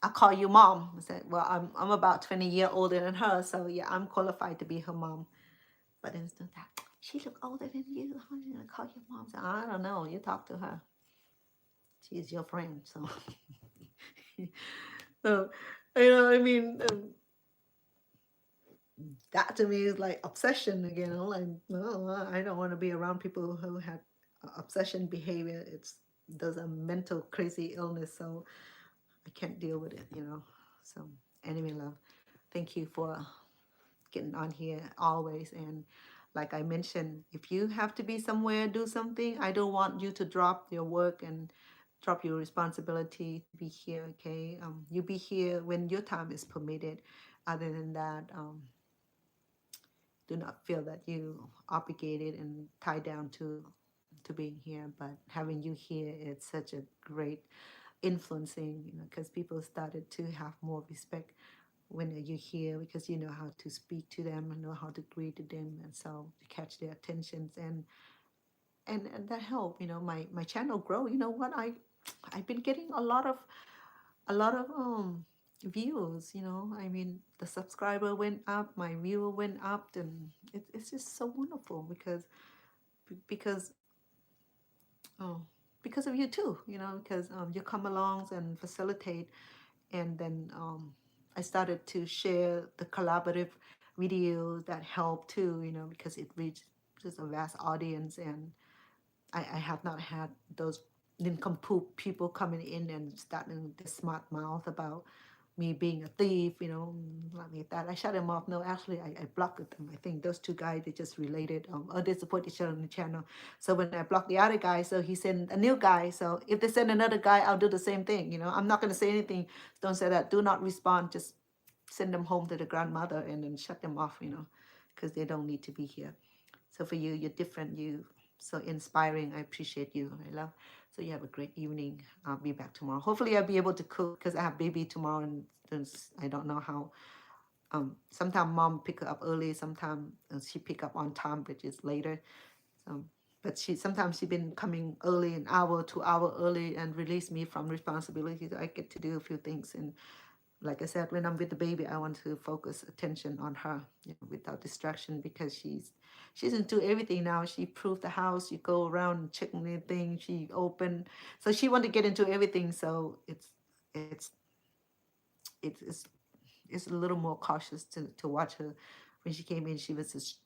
I call you mom. I said, well, I'm about 20 years older than her, so yeah, I'm qualified to be her mom. But instead that she look older than you, how are you gonna call you mom? So I don't know. You talk to her. She's your friend, so so I mean, that to me is like obsession again. I'm like, no, I don't want to be around people who have obsession behavior. It's There's a mental crazy illness, so I can't deal with it. So anyway, love, thank you for getting on here always. And like I mentioned, if you have to be somewhere, do something, I don't want you to drop your work and drop your responsibility to be here. Okay, you be here when your time is permitted. Other than that, do not feel that you obligated and tied down to being here. But having you here, it's such a great influencing, because people started to have more respect when you're here, because you know how to speak to them and know how to greet to them, and so to catch their attentions, and that helped my channel grow. You know what, I've been getting a lot of views. I mean, the subscriber went up, my viewer went up, and it's just so wonderful because oh because of you too, because you come along and facilitate. And then I started to share the collaborative videos that help too, because it reaches a vast audience. And I have not had those nincompoop people coming in and starting the smart mouth about me being a thief, like that. I shut them off. No, actually, I blocked them. I think those two guys, they just related, or they support each other on the channel. So when I blocked the other guy, so he sent a new guy. So if they send another guy, I'll do the same thing. I'm not going to say anything. Don't say that. Do not respond. Just send them home to the grandmother and then shut them off, because they don't need to be here. So for you, you're different. You so inspiring. I appreciate you. I love. So you have a great evening. I'll be back tomorrow. Hopefully I'll be able to cook, because I have baby tomorrow, and I don't know how. Sometimes mom pick her up early. Sometimes she pick up on time, which is later. So, but sometimes she been coming early, an hour, 2 hour early, and release me from responsibility. So I get to do a few things. And like I said, when I'm with the baby, I want to focus attention on her, without distraction, because she's into everything now. She proved the house. She go around and checking anything. She open, so she want to get into everything. So it's it's it's a little more cautious to watch her. When she came in, she was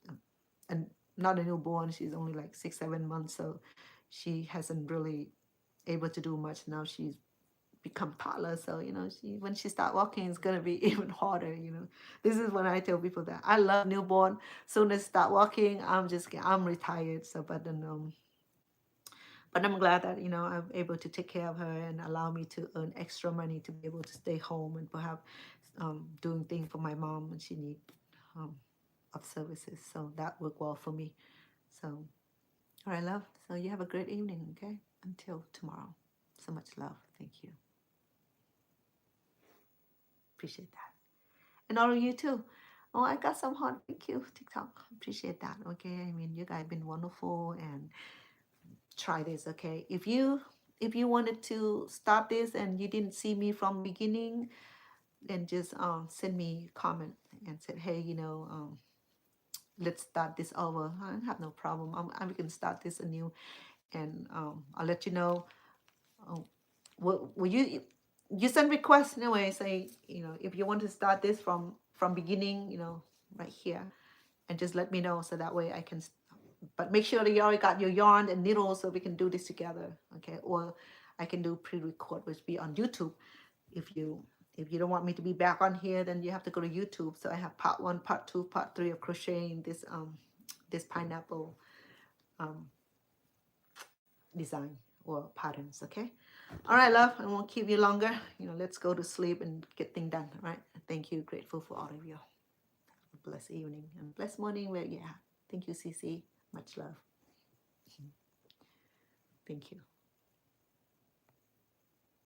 and not a newborn. She's only like 6-7 months, so she hasn't really able to do much. Now she's become toddler, so when she start walking, it's gonna be even harder. This is when I tell people that I love newborn. Soon as start walking, I'm retired. So but I'm glad that I'm able to take care of her and allow me to earn extra money to be able to stay home and perhaps doing things for my mom when she need um, of services. So that worked well for me. So all right, love, so you have a great evening. Okay, until tomorrow. So much love. Thank you. Appreciate that. And all of you too. Oh, I got some heart. Thank you, TikTok. Appreciate that. Okay. I mean, you guys been wonderful, and try this. Okay. If you wanted to start this and you didn't see me from beginning, then just send me a comment and said, hey, let's start this over. I have no problem. I can start this anew, and I'll let you know. Will you send requests anyway? Say if you want to start this from beginning, right here, and just let me know so that way I can. But make sure that you already got your yarn and needles so we can do this together, okay? Or I can do pre-record, which be on YouTube. If you don't want me to be back on here, then you have to go to YouTube. So I have part 1, part 2, part 3 of crocheting this pineapple um, design or patterns, okay? All right, love, I won't keep you longer. Let's go to sleep and get things done, all right? Thank you. Grateful for all of you. Have a blessed evening and blessed morning where you are. Thank you, Cece. Much love. Thank you.